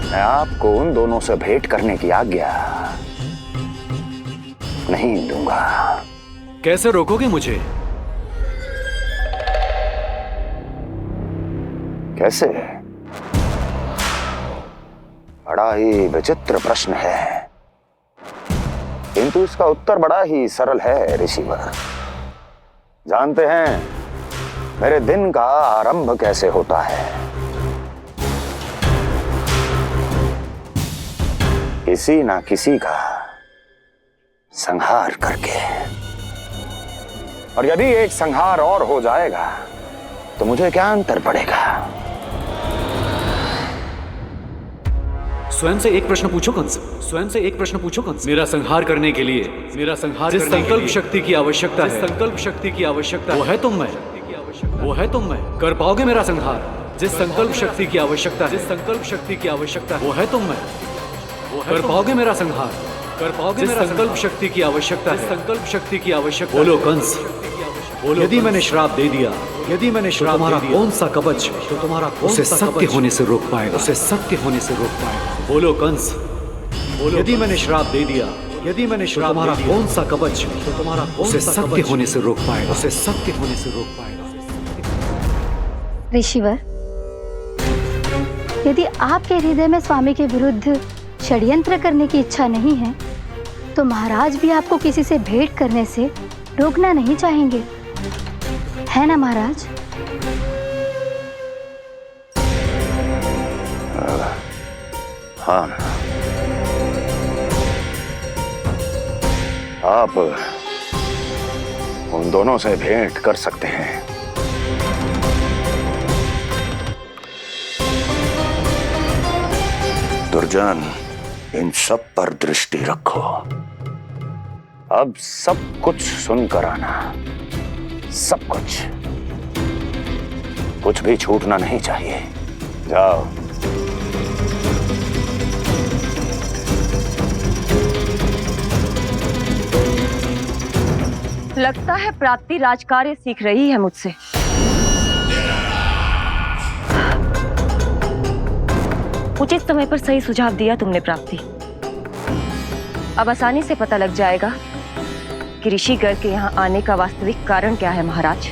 मैं आपको उन दोनों से भेंट करने की आज्ञा नहीं दूंगा। कैसे रोकोगे मुझे? कैसे? बड़ा ही विचित्र प्रश्न है, किंतु इसका उत्तर बड़ा ही सरल है ऋषिवर। जानते हैं मेरे दिन का आरंभ कैसे होता है? किसी ना किसी का संहार करके। और यदि एक संहार और हो जाएगा तो मुझे क्या अंतर पड़ेगा? स्वयं से एक प्रश्न पूछो कंस। स्वयं से एक प्रश्न पूछो कंस। मेरा संहार करने के लिए, जिस संकल्प शक्ति की आवश्यकता है, वो है तुम में। कर पाओगे मेरा संहार? जिस संकल्प शक्ति की आवश्यकता है, जिस संकल्प शक्ति की आवश्यकता है, वो है तुम में। वो कर पाओगे मेरा संहार, कर पाओगे मेरा संकल्प शक्ति की आवश्यकता है, संकल्प शक्ति की आवश्यकता। बोलो कंस, बोलो। यदि मैंने श्राप दे दिया, यदि मैंने श्राप दे दिया, कौन सा कवच तो तुम्हारा उसे सत्य होने से रोक पाएगा, उसे सत्य होने से रोक पाएगा। बोलो कंस, बोलो। यदि मैंने श्राप दे दिया, यदि मैंने श्राप, तुम्हारा कौन सा कवच तो तुम्हारा उसे सत्य होने से रोक पाएगा, उसे सत्य होने से रोक पाएगा। ऋषिवर, यदि आपके हृदय में स्वामी के विरुद्ध षड्यंत्र करने की इच्छा नहीं है, तो महाराज भी आपको किसी से भेंट करने से रोकना नहीं चाहेंगे, है ना महाराज? हाँ, आप उन दोनों से भेंट कर सकते हैं। दुर्जन, इन सब पर दृष्टि रखो। अब सब कुछ सुनकर आना, सब कुछ भी छूटना नहीं चाहिए। जाओ। लगता है प्राप्ति राजकार्य सीख रही है मुझसे। उचित समय पर सही सुझाव दिया तुमने प्राप्ति। अब आसानी से पता लग जाएगा कि ऋषिगढ़ के यहाँ आने का वास्तविक कारण क्या है महाराज।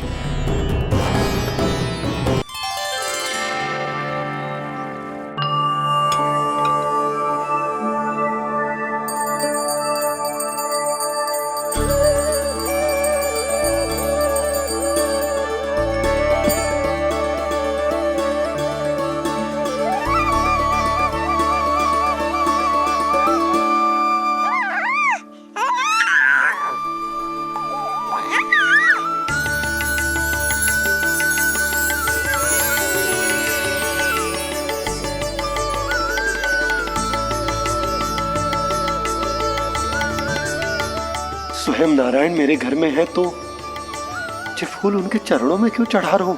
स्वयं नारायण मेरे घर में है तो ये फूल उनके चरणों में क्यों चढ़ा रहा हूं?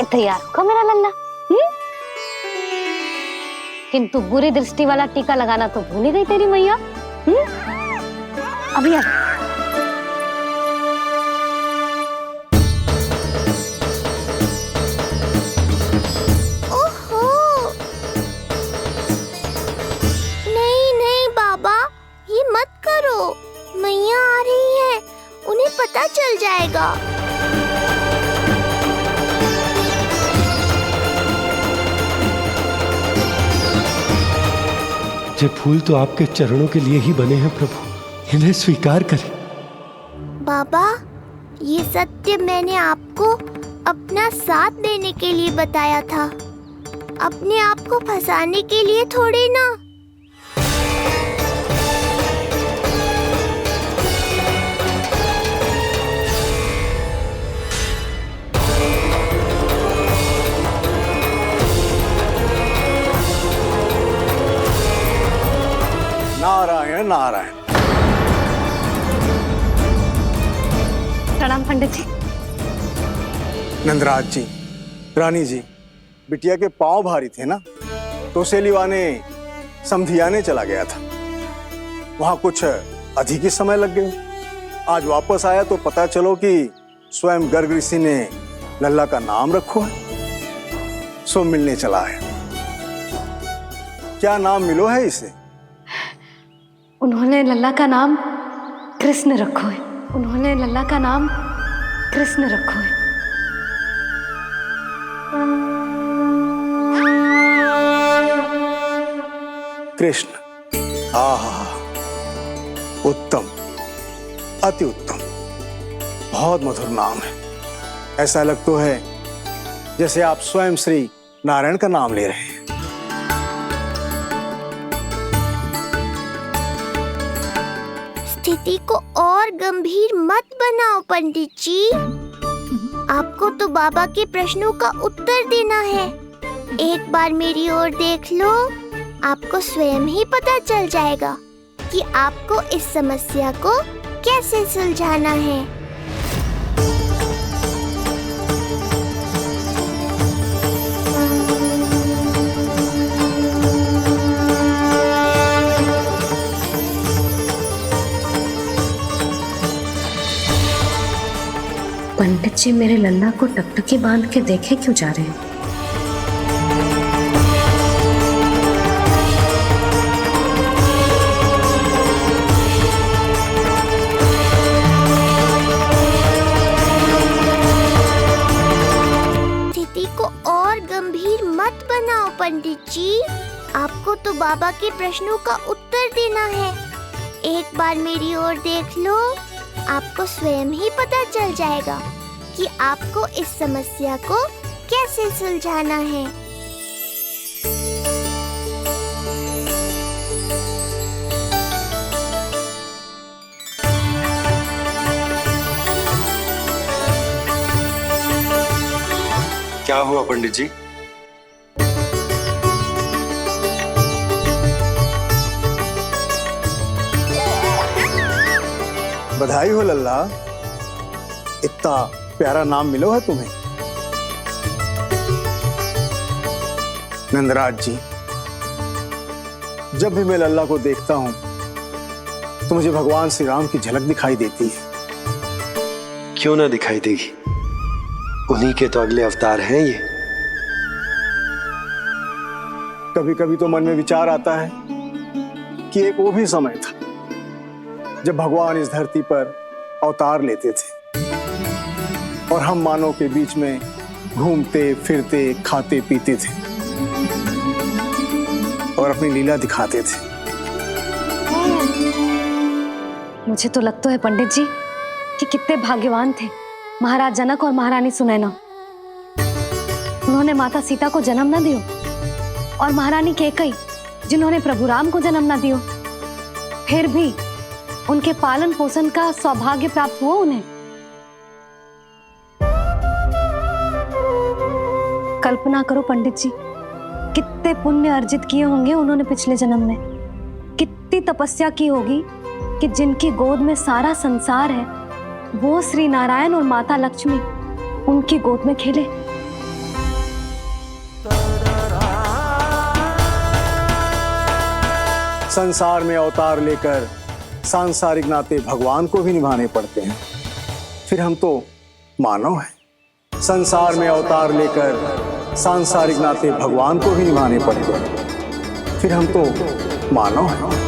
तैयार को मेरा लल्ला। किंतु बुरी दृष्टि वाला टीका लगाना तो भूल ही गई तेरी मैया। अभी आ। मैया आ रही है, उन्हें पता चल जाएगा। ये फूल तो आपके चरणों के लिए ही बने हैं प्रभु, इन्हें स्वीकार करें। बाबा, ये सत्य मैंने आपको अपना साथ देने के लिए बताया था, अपने आप को फंसाने के लिए थोड़ी ना। नारायण नारायण। प्रणाम पंडित जी। नंदराज जी, रानी जी, बिटिया के पांव भारी थे ना, तो सेलिवाने समधियाने चला गया था, वहां कुछ अधिक ही समय लग गए। आज वापस आया तो पता चलो कि स्वयं गर्ग ऋषि ने लल्ला का नाम रखो है, सो मिलने चला है। क्या नाम मिलो है इसे? उन्होंने लल्ला का नाम कृष्ण रखो है। उन्होंने लल्ला का नाम कृष्ण रखो है। कृष्ण। आहा, उत्तम, अति उत्तम, बहुत मधुर नाम है। ऐसा लग तो है जैसे आप स्वयं श्री नारायण का नाम ले रहे हैं। स्थिति को और गंभीर मत बनाओ पंडित जी। आपको तो बाबा के प्रश्नों का उत्तर देना है। एक बार मेरी ओर देख लो, आपको स्वयं ही पता चल जाएगा कि आपको इस समस्या को कैसे सुलझाना है। जी मेरे लल्ला को टकटकी बांध के देखे क्यों जा रहे हैं? स्थिति को और गंभीर मत बनाओ पंडित जी। आपको तो बाबा के प्रश्नों का उत्तर देना है। एक बार मेरी ओर देख लो, आपको स्वयं ही पता चल जाएगा कि आपको इस समस्या को कैसे सुलझाना है। क्या हुआ पंडित जी? बधाई हो लल्ला, इतना प्यारा नाम मिलो है तुम्हें। नंदराज जी, जब भी मैं लल्ला को देखता हूं तो मुझे भगवान श्री राम की झलक दिखाई देती है। क्यों ना दिखाई देगी, उन्हीं के तो अगले अवतार हैं ये। कभी कभी तो मन में विचार आता है कि एक वो भी समय था जब भगवान इस धरती पर अवतार लेते थे और हम मानव के बीच में घूमते फिरते खाते पीते थे और अपनी लीला दिखाते थे। मुझे तो लगता है पंडित जी कि कितने भाग्यवान थे महाराज जनक और महारानी सुनैना। उन्होंने माता सीता को जन्म न दियो और महारानी कैकई जिन्होंने प्रभु राम को जन्म न दियो, फिर भी उनके पालन पोषण का सौभाग्य प्राप्त हुआ उन्हें। कल्पना करो पंडित जी, कितने पुण्य अर्जित किए होंगे उन्होंने पिछले जन्म में। कितनी तपस्या की होगी कि जिनकी गोद में सारा संसार है वो श्री नारायण और माता लक्ष्मी उनकी गोद में खेले। संसार में अवतार लेकर सांसारिक नाते भगवान को भी निभाने पड़ते हैं, फिर हम तो मानव हैं। संसार में अवतार लेकर सांसारिक नाते भगवान को भी निभाने पड़ते हैं, फिर हम तो मानव हैं।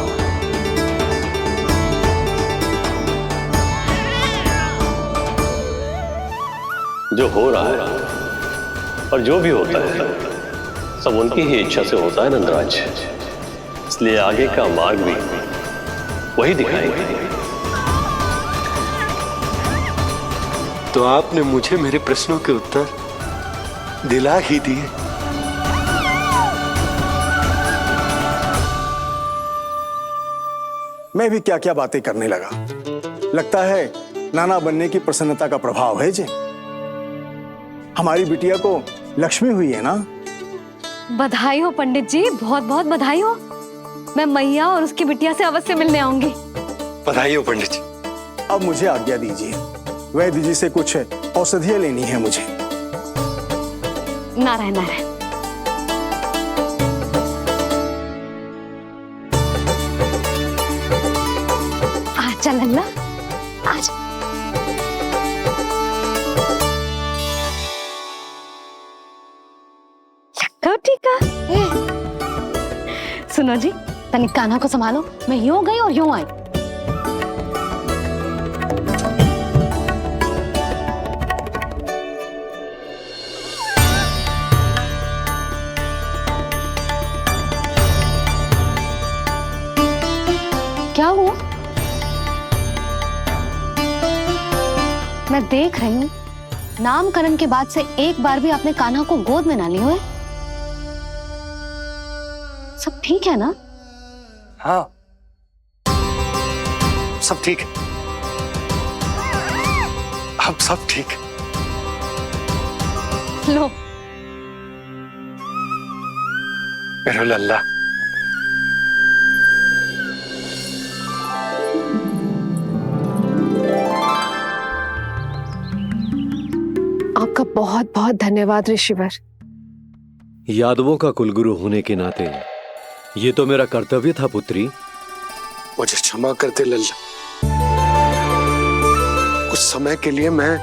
जो हो रहा है और जो भी होता है सब उनकी ही इच्छा से होता है नंदराज, इसलिए आगे का मार्ग भी वही दिखाएंगे। तो आपने मुझे मेरे प्रश्नों के उत्तर दिला ही दिए। मैं भी क्या क्या बातें करने लगा। लगता है नाना बनने की प्रसन्नता का प्रभाव है जी। हमारी बिटिया को लक्ष्मी हुई है ना। बधाई हो पंडित जी, बहुत बहुत बधाई हो। मैं मैया और उसकी बिटिया से अवश्य मिलने आऊंगी। बधाई हो पंडित जी। अब मुझे आज्ञा दीजिए, वैद्य जी से कुछ औषधियां लेनी है मुझे। नारायण नारायण। आजा लल्ला, आजा। टीका सुनो जी, तनिक कान्हा को संभालो। मैं यूं गई और यूं आई। क्या हुआ? मैं देख रही हूं नामकरण के बाद से एक बार भी आपने कान्हा को गोद में ना लिया है। सब ठीक है ना? हाँ, सब ठीक है। अब सब ठीक। लो मेरा लल्ला। आपका बहुत बहुत धन्यवाद ऋषिवर। यादवों का कुलगुरु होने के नाते ये तो मेरा कर्तव्य था पुत्री। मुझे क्षमा कर दे लल्ला। कुछ समय के लिए मैं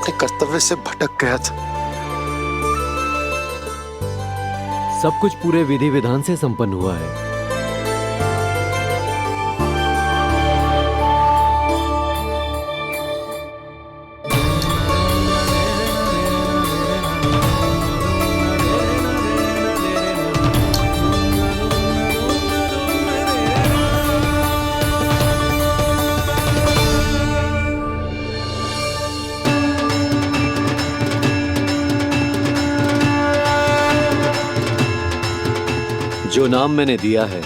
अपने कर्तव्य से भटक गया था। सब कुछ पूरे विधि विधान से संपन्न हुआ है। जो नाम मैंने दिया है,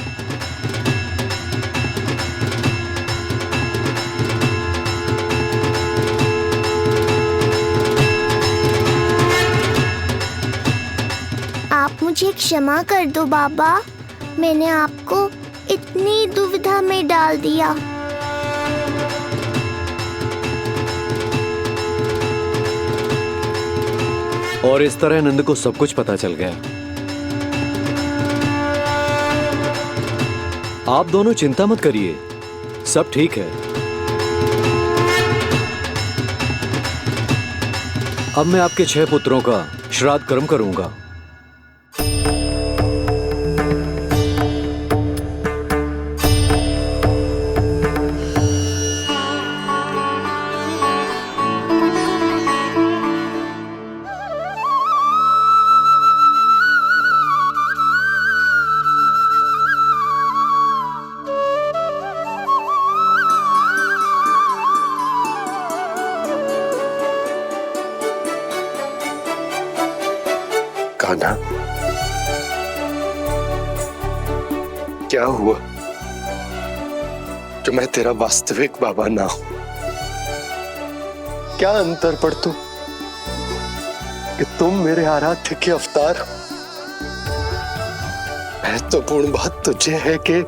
आप मुझे क्षमा कर दो बाबा, मैंने आपको इतनी दुविधा में डाल दिया। और इस तरह नंद को सब कुछ पता चल गया। आप दोनों चिंता मत करिए, सब ठीक है। अब मैं आपके 6 पुत्रों का श्राद्ध कर्म करूंगा। कान्हा, क्या हुआ जो मैं तेरा वास्तविक बाबा ना हूं? क्या अंतर पड़ तू कि तुम मेरे आराध्य के अवतार हो? महत्वपूर्ण बात तुझे है कि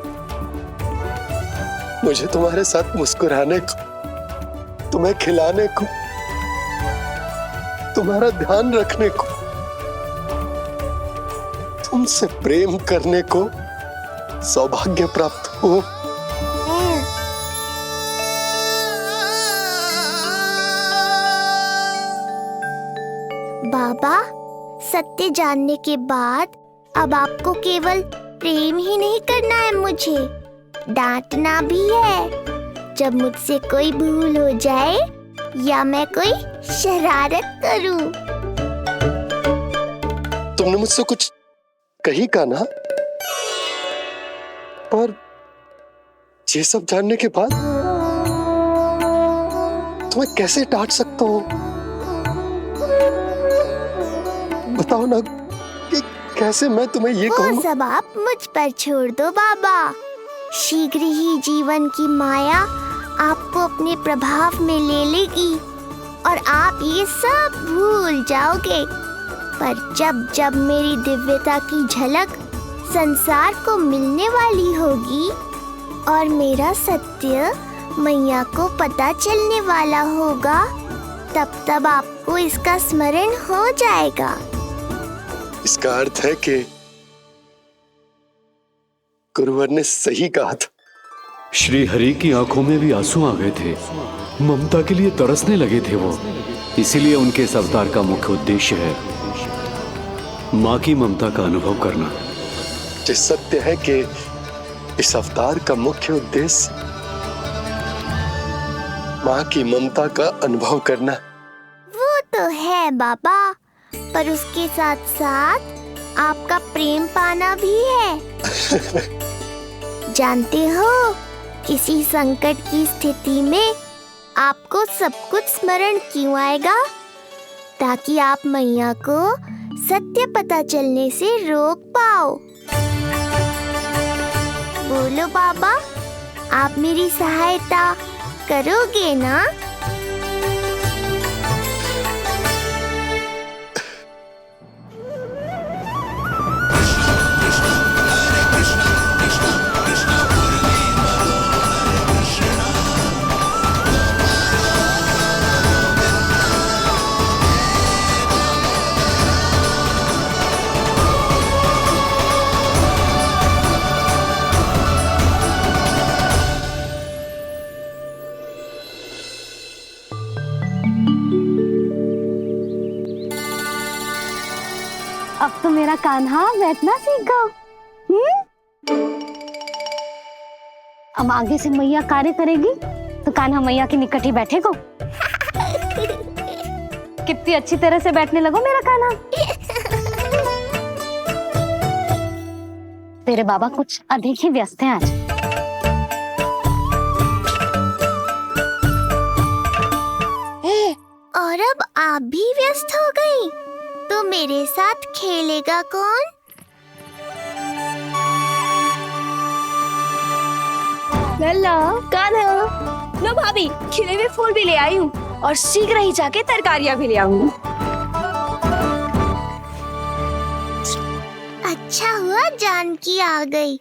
मुझे तुम्हारे साथ मुस्कुराने को, तुम्हें खिलाने को, तुम्हारा ध्यान रखने को, तुमसे प्रेम करने को सौभाग्य प्राप्त हो। बाबा, सत्य जानने के बाद अब आपको केवल प्रेम ही नहीं करना है, मुझे डांटना भी है जब मुझसे कोई भूल हो जाए या मैं कोई शरारत करूं। तुमने मुझसे कुछ कही कान्हा, पर ये सब जानने के बाद तुम्हें कैसे डांट सकता हूं? बताओ ना कि कैसे मैं तुम्हें ये कहूं? वो सब आप मुझ पर छोड़ दो बाबा। शीघ्र ही जीवन की माया आपको अपने प्रभाव में ले लेगी और आप ये सब भूल जाओगे। पर जब जब मेरी दिव्यता की झलक संसार को मिलने वाली होगी और मेरा सत्य मैया को पता चलने वाला होगा, तब तब आपको इसका स्मरण हो जाएगा। इसका अर्थ है कि गुरुवर ने सही कहा था। श्री हरि की आंखों में भी आंसू आ गए थे, ममता के लिए तरसने लगे थे वो। इसीलिए उनके इस अवतार का मुख्य उद्देश्य है माँ की ममता का अनुभव करना। ये सत्य है कि इस अवतार का मुख्य उद्देश्य माँ की ममता का अनुभव करना। वो तो है बाबा, पर उसके साथ साथ आपका प्रेम पाना भी है। जानते हो, किसी संकट की स्थिति में आपको सब कुछ स्मरण क्यों आएगा? ताकि आप मैया को सत्य पता चलने से रोक पाओ। बोलो बाबा, आप मेरी सहायता करोगे ना? मेरा कान्हा बैठना सीख गो। अब आगे से मैया कार्य करेगी तो कान्हा मैया के निकट ही बैठेगो। कितनी अच्छी तरह से बैठने लगो मेरा कान्हा। तेरे बाबा कुछ अधिक ही व्यस्त हैं आज। और अब आप भी व्यस्त हो गई, तो मेरे साथ खेलेगा कौन? लल्ला, कान्हा, लो भाभी, खिले हुए फूल भी ले आई हूँ और शीघ्र ही जाके तरकारियाँ भी ले आऊंगी। अच्छा हुआ जानकी आ गई,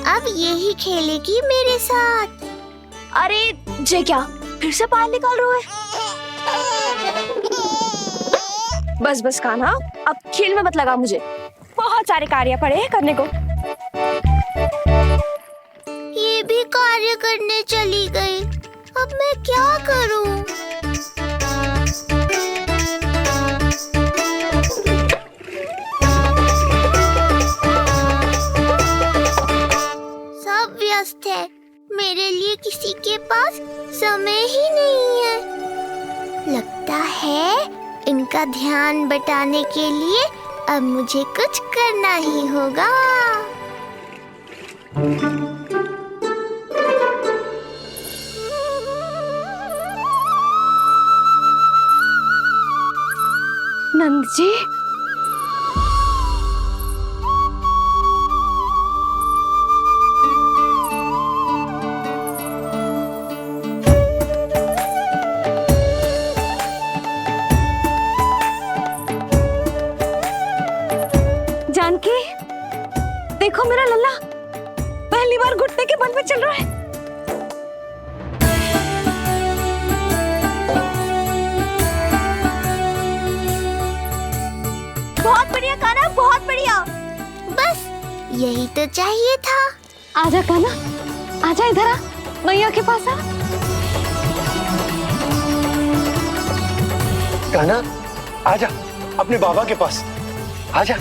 अब यही खेलेगी मेरे साथ। अरे जे क्या फिर से पानी निकाल रहे हो? बस बस कान्हा, अब खेल में मत लगा मुझे, बहुत सारे कार्य पड़े हैं करने को। ये भी कार्य करने चली गई, अब मैं क्या करूं? सब व्यस्त है, मेरे लिए किसी के पास समय ही नहीं है। लगता है इनका ध्यान बटाने के लिए अब मुझे कुछ करना ही होगा। नंद जी, जानकी, देखो मेरा लल्ला पहली बार घुटने के बल पे चल रहा है। बहुत बढ़िया कान्हा, बहुत बढ़िया। बस यही तो चाहिए था। आजा कान्हा, आजा इधर आ, मैया के पास आ। कान्हा, आजा अपने बाबा के पास, आजा।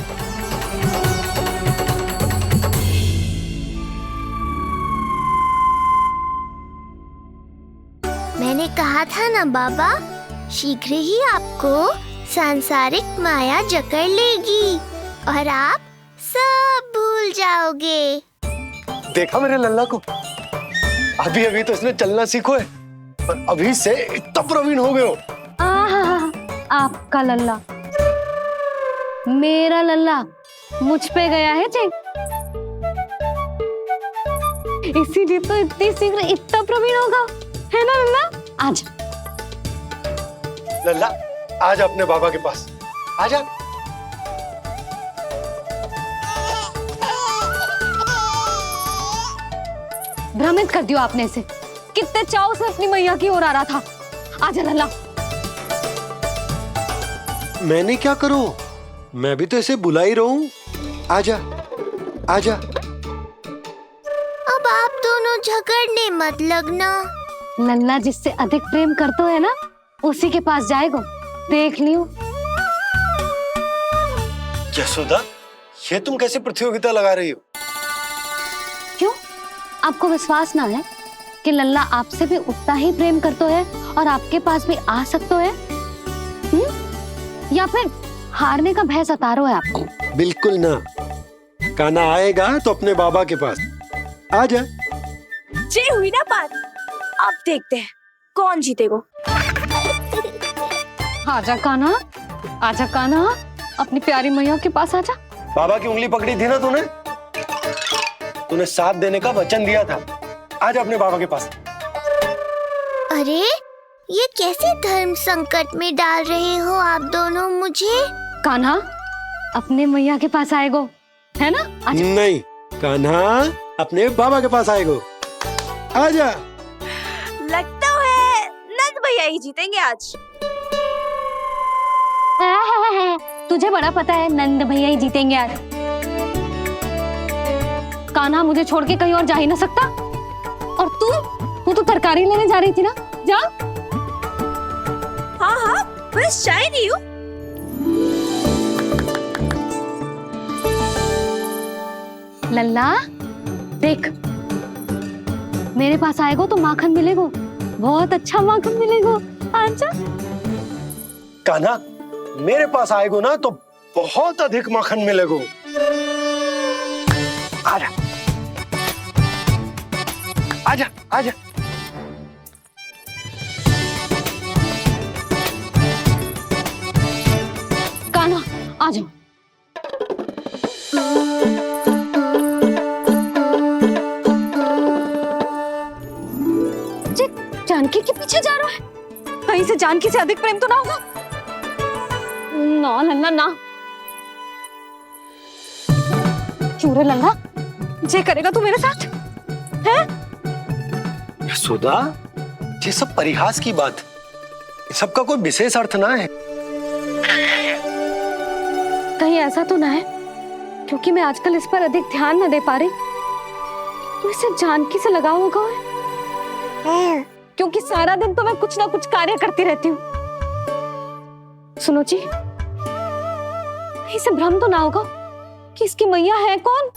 मैंने कहा था ना बाबा, शीघ्र ही आपको सांसारिक माया जकड़ लेगी और आप सब भूल जाओगे। देखा मेरे लल्ला को, अभी अभी तो इसने चलना सीखो है और अभी से इतना प्रवीण हो गए हो। आपका लल्ला, मेरा लल्ला मुझ पे गया है जी, इसीलिए तो इतनी शीघ्र इतना प्रवीण होगा, है ना लल्ला? आज लल्ला, आजा अपने बाबा के पास, आजा। भ्रमित कर दियो आपने इसे, कितने चाव से अपनी मैया की ओर आ रहा था। आजा लल्ला। मैंने क्या करूं, मैं भी तो इसे बुला ही रहा हूं। आजा, आजा। अब आप दोनों झगड़ने मत लगना। लल्ला जिससे अधिक प्रेम करते है ना, उसी के पास जाएगा, देख लियो। यशोदा, ये तुम कैसे प्रतियोगिता लगा रही हो? क्यों, आपको विश्वास ना है कि लल्ला आपसे भी उतना ही प्रेम करता है और आपके पास भी आ सकता है? या फिर हारने का भय सता रहा है आपको? बिल्कुल ना, कान्हा आएगा तो अपने बाबा के पास। आजा। जे हुई ना बात, अब देखते हैं कौन जीतेगा। आजा कान्हा, आजा कान्हा, अपनी प्यारी मैया के पास आजा। बाबा की उंगली पकड़ी थी ना तूने साथ देने का वचन दिया था। आजा अपने बाबा के पास। अरे ये कैसे धर्म संकट में डाल रहे हो आप दोनों मुझे? कान्हा अपने मैया के पास आएगो, है ना? आजा। नहीं, कान्हा अपने बाबा के पास आएगो। आजा। लगता है नंद भैया ही जीतेंगे आज। तुझे बड़ा पता है नंद भैया ही जीतेंगे आज। कान्हा मुझे छोड़ के कहीं और जा ही ना सकता। और तू तो तरकारी लेने जा रही थी ना, जा। हाँ हाँ, बस जा ही रही हूँ। लल्ला देख, मेरे पास आएगा तो माखन मिलेगा, बहुत अच्छा माखन मिलेगा। आजा। कान्हा, मेरे पास आएगो ना तो बहुत अधिक माखन मिलेगो। आजा आजा आजा। कान्हा आ जाओ। जानकी के पीछे जा रहा है, कहीं से जानकी से अधिक प्रेम तो ना होगा? ना लल्ला ना। क्यों रे लल्ला, जे करेगा तू मेरे साथ है? यशोदा, ये सब परिहास की बात, सबका कोई विशेष अर्थ ना है। कहीं ऐसा तो ना है क्योंकि मैं आजकल इस पर अधिक ध्यान न दे पा रही तो इसे जानकी से लगाव होगा है? क्योंकि सारा दिन तो मैं कुछ ना कुछ कार्य करती रहती हूँ। सुनो जी, इसे भ्रम तो ना होगा कि इसकी मैया है कौन?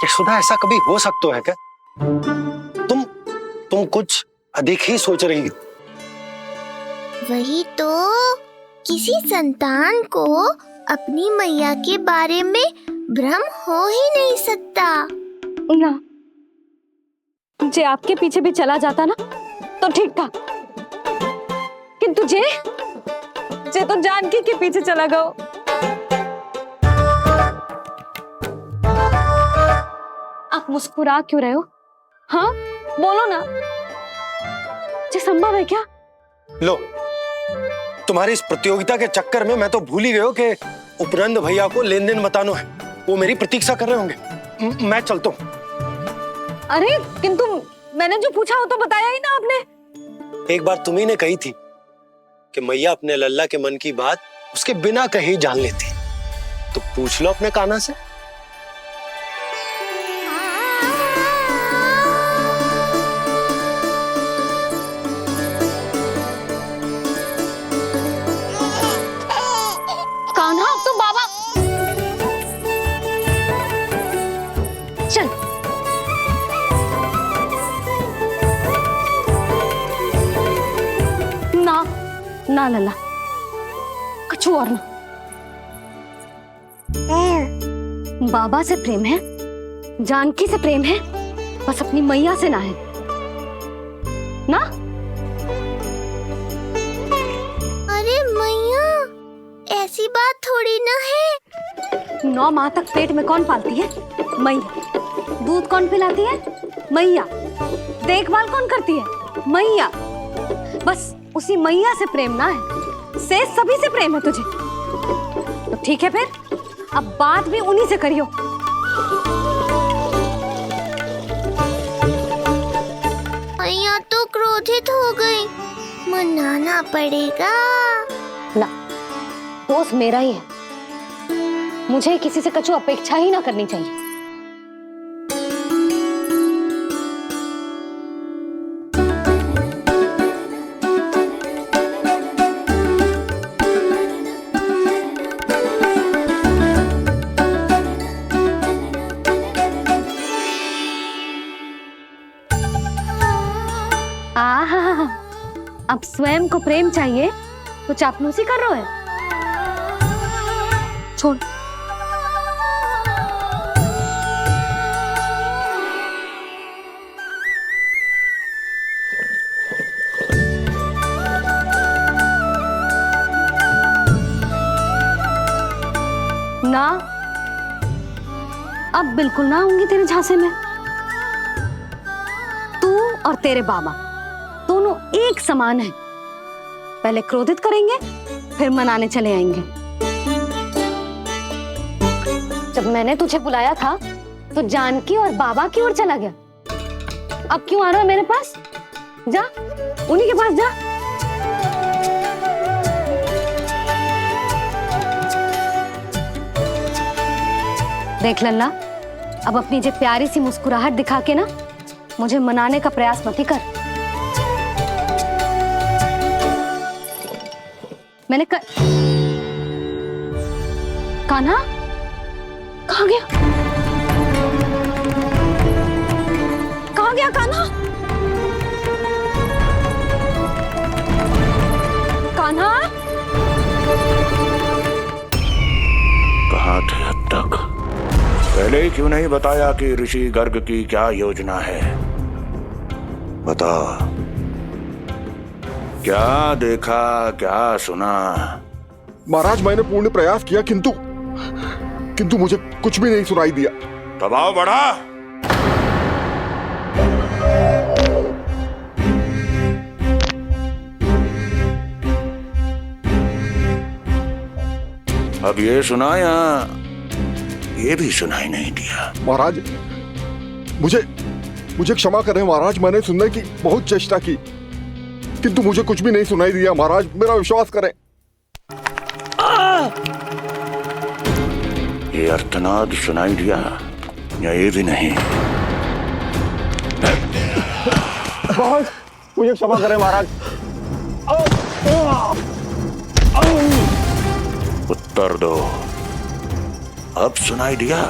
यशोदा, ऐसा कभी हो सकता है क्या? तुम कुछ अधिक ही सोच रही हो। वही तो, किसी संतान को अपनी मैया के बारे में भ्रम हो ही नहीं सकता ना। जे आपके पीछे भी चला जाता ना तो ठीक था, किंतु जे तो जानकी के पीछे चला गया। आप मुस्कुरा क्यों रहे हो? हाँ बोलो ना, ये संभव है क्या? लो, तुम्हारी इस प्रतियोगिता के चक्कर में मैं तो भूल ही गया हूं कि उपनंद भैया को लेन देन बताना है। वो मेरी प्रतीक्षा कर रहे होंगे। मैं चलता हूँ। अरे किंतु मैंने जो पूछा वो तो बताया ही ना आपने। एक बार तुम्ही ने कही थी कि मैया अपने लल्ला के मन की बात उसके बिना कहीं जान लेती, तो पूछ लो अपने कान्हा से। कान्हा तो बाबा चल। ना लल्ला, कुछ और ना। बाबा से प्रेम है, जानकी से प्रेम है, बस अपनी मैया से ना है ना। अरे मैया, ऐसी बात थोड़ी ना है। 9 माह तक पेट में कौन पालती है? मैया। दूध कौन पिलाती है? मैया। देखभाल कौन करती है? मैया। बस उसी मैया से प्रेम ना है, से सभी से प्रेम है तुझे। तो ठीक है फिर, अब बात भी उन्हीं से करियो। मैया तो क्रोधित हो गई, मनाना पड़ेगा ना। दोस्त मेरा ही है, मुझे किसी से कछु अपेक्षा ही ना करनी चाहिए। आहा, अब स्वयं को प्रेम चाहिए तो चापलूसी कर रहे हो? छोड़। ना, अब बिल्कुल ना आऊंगी तेरे झांसे में। तू और तेरे बाबा दोनों एक समान हैं। पहले क्रोधित करेंगे, फिर मनाने चले आएंगे। जब मैंने तुझे बुलाया था तो जानकी और बाबा की ओर चला गया। अब क्यों आ रहा है मेरे पास? जा, उन्हीं के पास जा। देख लल्ला, अब अपनी जो प्यारी सी मुस्कुराहट दिखा के ना मुझे मनाने का प्रयास मत ही कर। मैंने कान्हा कहाँ गया? क्यों नहीं बताया कि ऋषि गर्ग की क्या योजना है? बताओ, क्या देखा, क्या सुना? महाराज मैंने पूर्ण प्रयास किया किंतु मुझे कुछ भी नहीं सुनाई दिया। दबाव बढ़ा। अब ये सुना या ये भी सुनाई नहीं दिया? महाराज मुझे क्षमा करें महाराज, मैंने सुनने की बहुत चेष्टा की किंतु मुझे कुछ भी नहीं सुनाई दिया। महाराज मेरा विश्वास करें। ये अर्थनाद सुनाई दिया या ये भी नहीं? मुझे क्षमा करें महाराज। उत्तर दो, अब सुनाई दिया?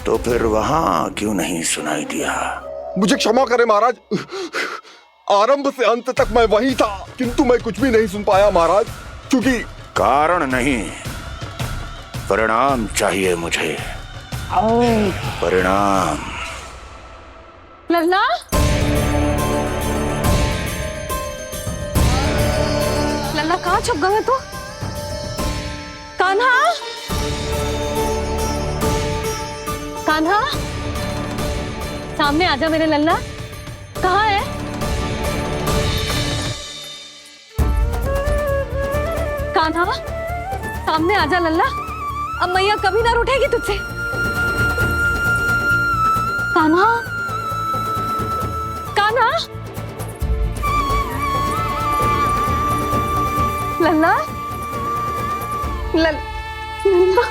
तो फिर वहां क्यों नहीं सुनाई दिया? मुझे क्षमा करें महाराज, आरंभ से अंत तक मैं वही था किंतु मैं कुछ भी नहीं सुन पाया महाराज, क्योंकि कारण नहीं, परिणाम चाहिए मुझे। परिणाम। लल्ला, लल्ला कहाँ छुप गए तू? कान्हा, कान्हा, सामने आजा मेरे लल्ला। कहाँ है? कान्हा, सामने आजा लल्ला। अब मैया कभी ना रूठेगी तुझसे। कान्हा, कान्हा, लल्ला, लल्ला,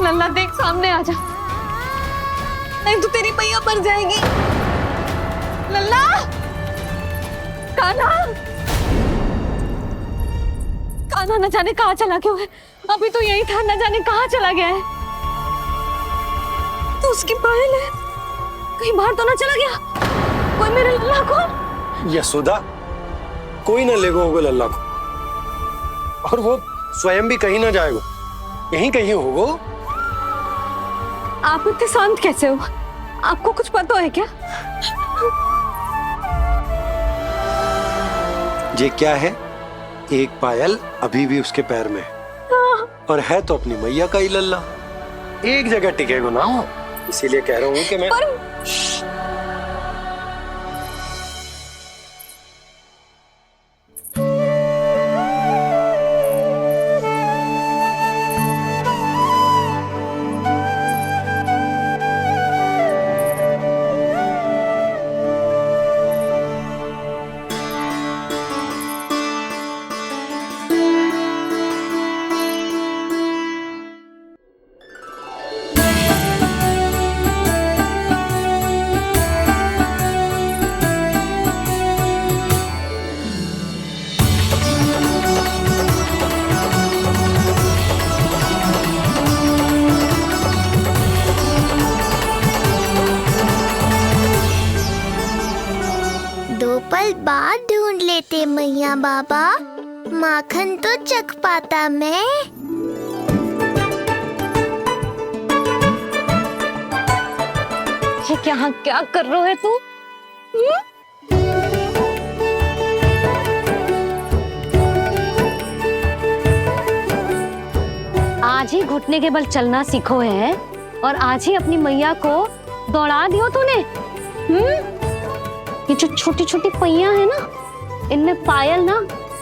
लल्ला देख सामने आजा, नहीं तो तेरी मैया मर जाएगी। लल्ला, कान्हा, कान्हा न जाने कहाँ चला गया है। अभी तो यही था, न जाने कहाँ चला गया है। तो उसकी पायल है, कहीं बाहर तो ना चला गया कोई मेरे लल्ला को? यशोदा, कोई ना लेगा होगा लल्ला को, और वो स्वयं भी कहीं ना जाएगा, यहीं कहीं होगा। आप इतने शांत कैसे हो? आपको कुछ पता है क्या? ये क्या है? एक पायल अभी भी उसके पैर में है, और है तो अपनी मैया का ही लल्ला, एक जगह टिकेगा ना हो, इसीलिए कह रहा हूँ कि मैं पल बाद ढूंढ लेते मैया बाबा, माखन तो चख पाता मैं। ये क्या कर रहे है तू? आज ही घुटने के बल चलना सीखो है और आज ही अपनी मैया को दौड़ा दियो तूने। ये जो छोटी छोटी पहिया है ना, इनमें पायल ना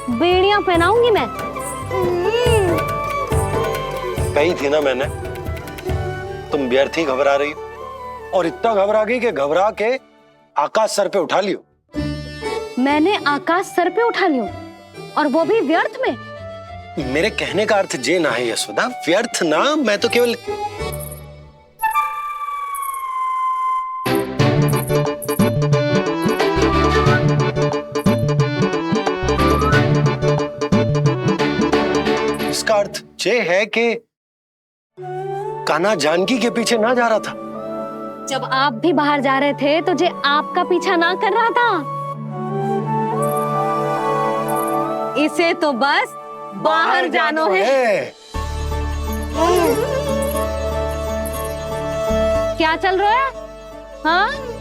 बेड़ियां पहनाऊंगी मैं। कही थी ना मैंने, तुम व्यर्थ ही घबरा रही हो, और इतना घबरा गई कि घबरा के आकाश सर पे उठा लियो। मैंने आकाश सर पे उठा लियो, और वो भी व्यर्थ में? मेरे कहने का अर्थ जे ना है यशोदा, व्यर्थ ना, मैं तो केवल इसका अर्थ ये है कि कान्हा जानकी के पीछे ना जा रहा था। जब आप भी बाहर जा रहे थे तो जे आपका पीछा ना कर रहा था। इसे तो बस बाहर जानो है। क्या चल रहा है? हाँ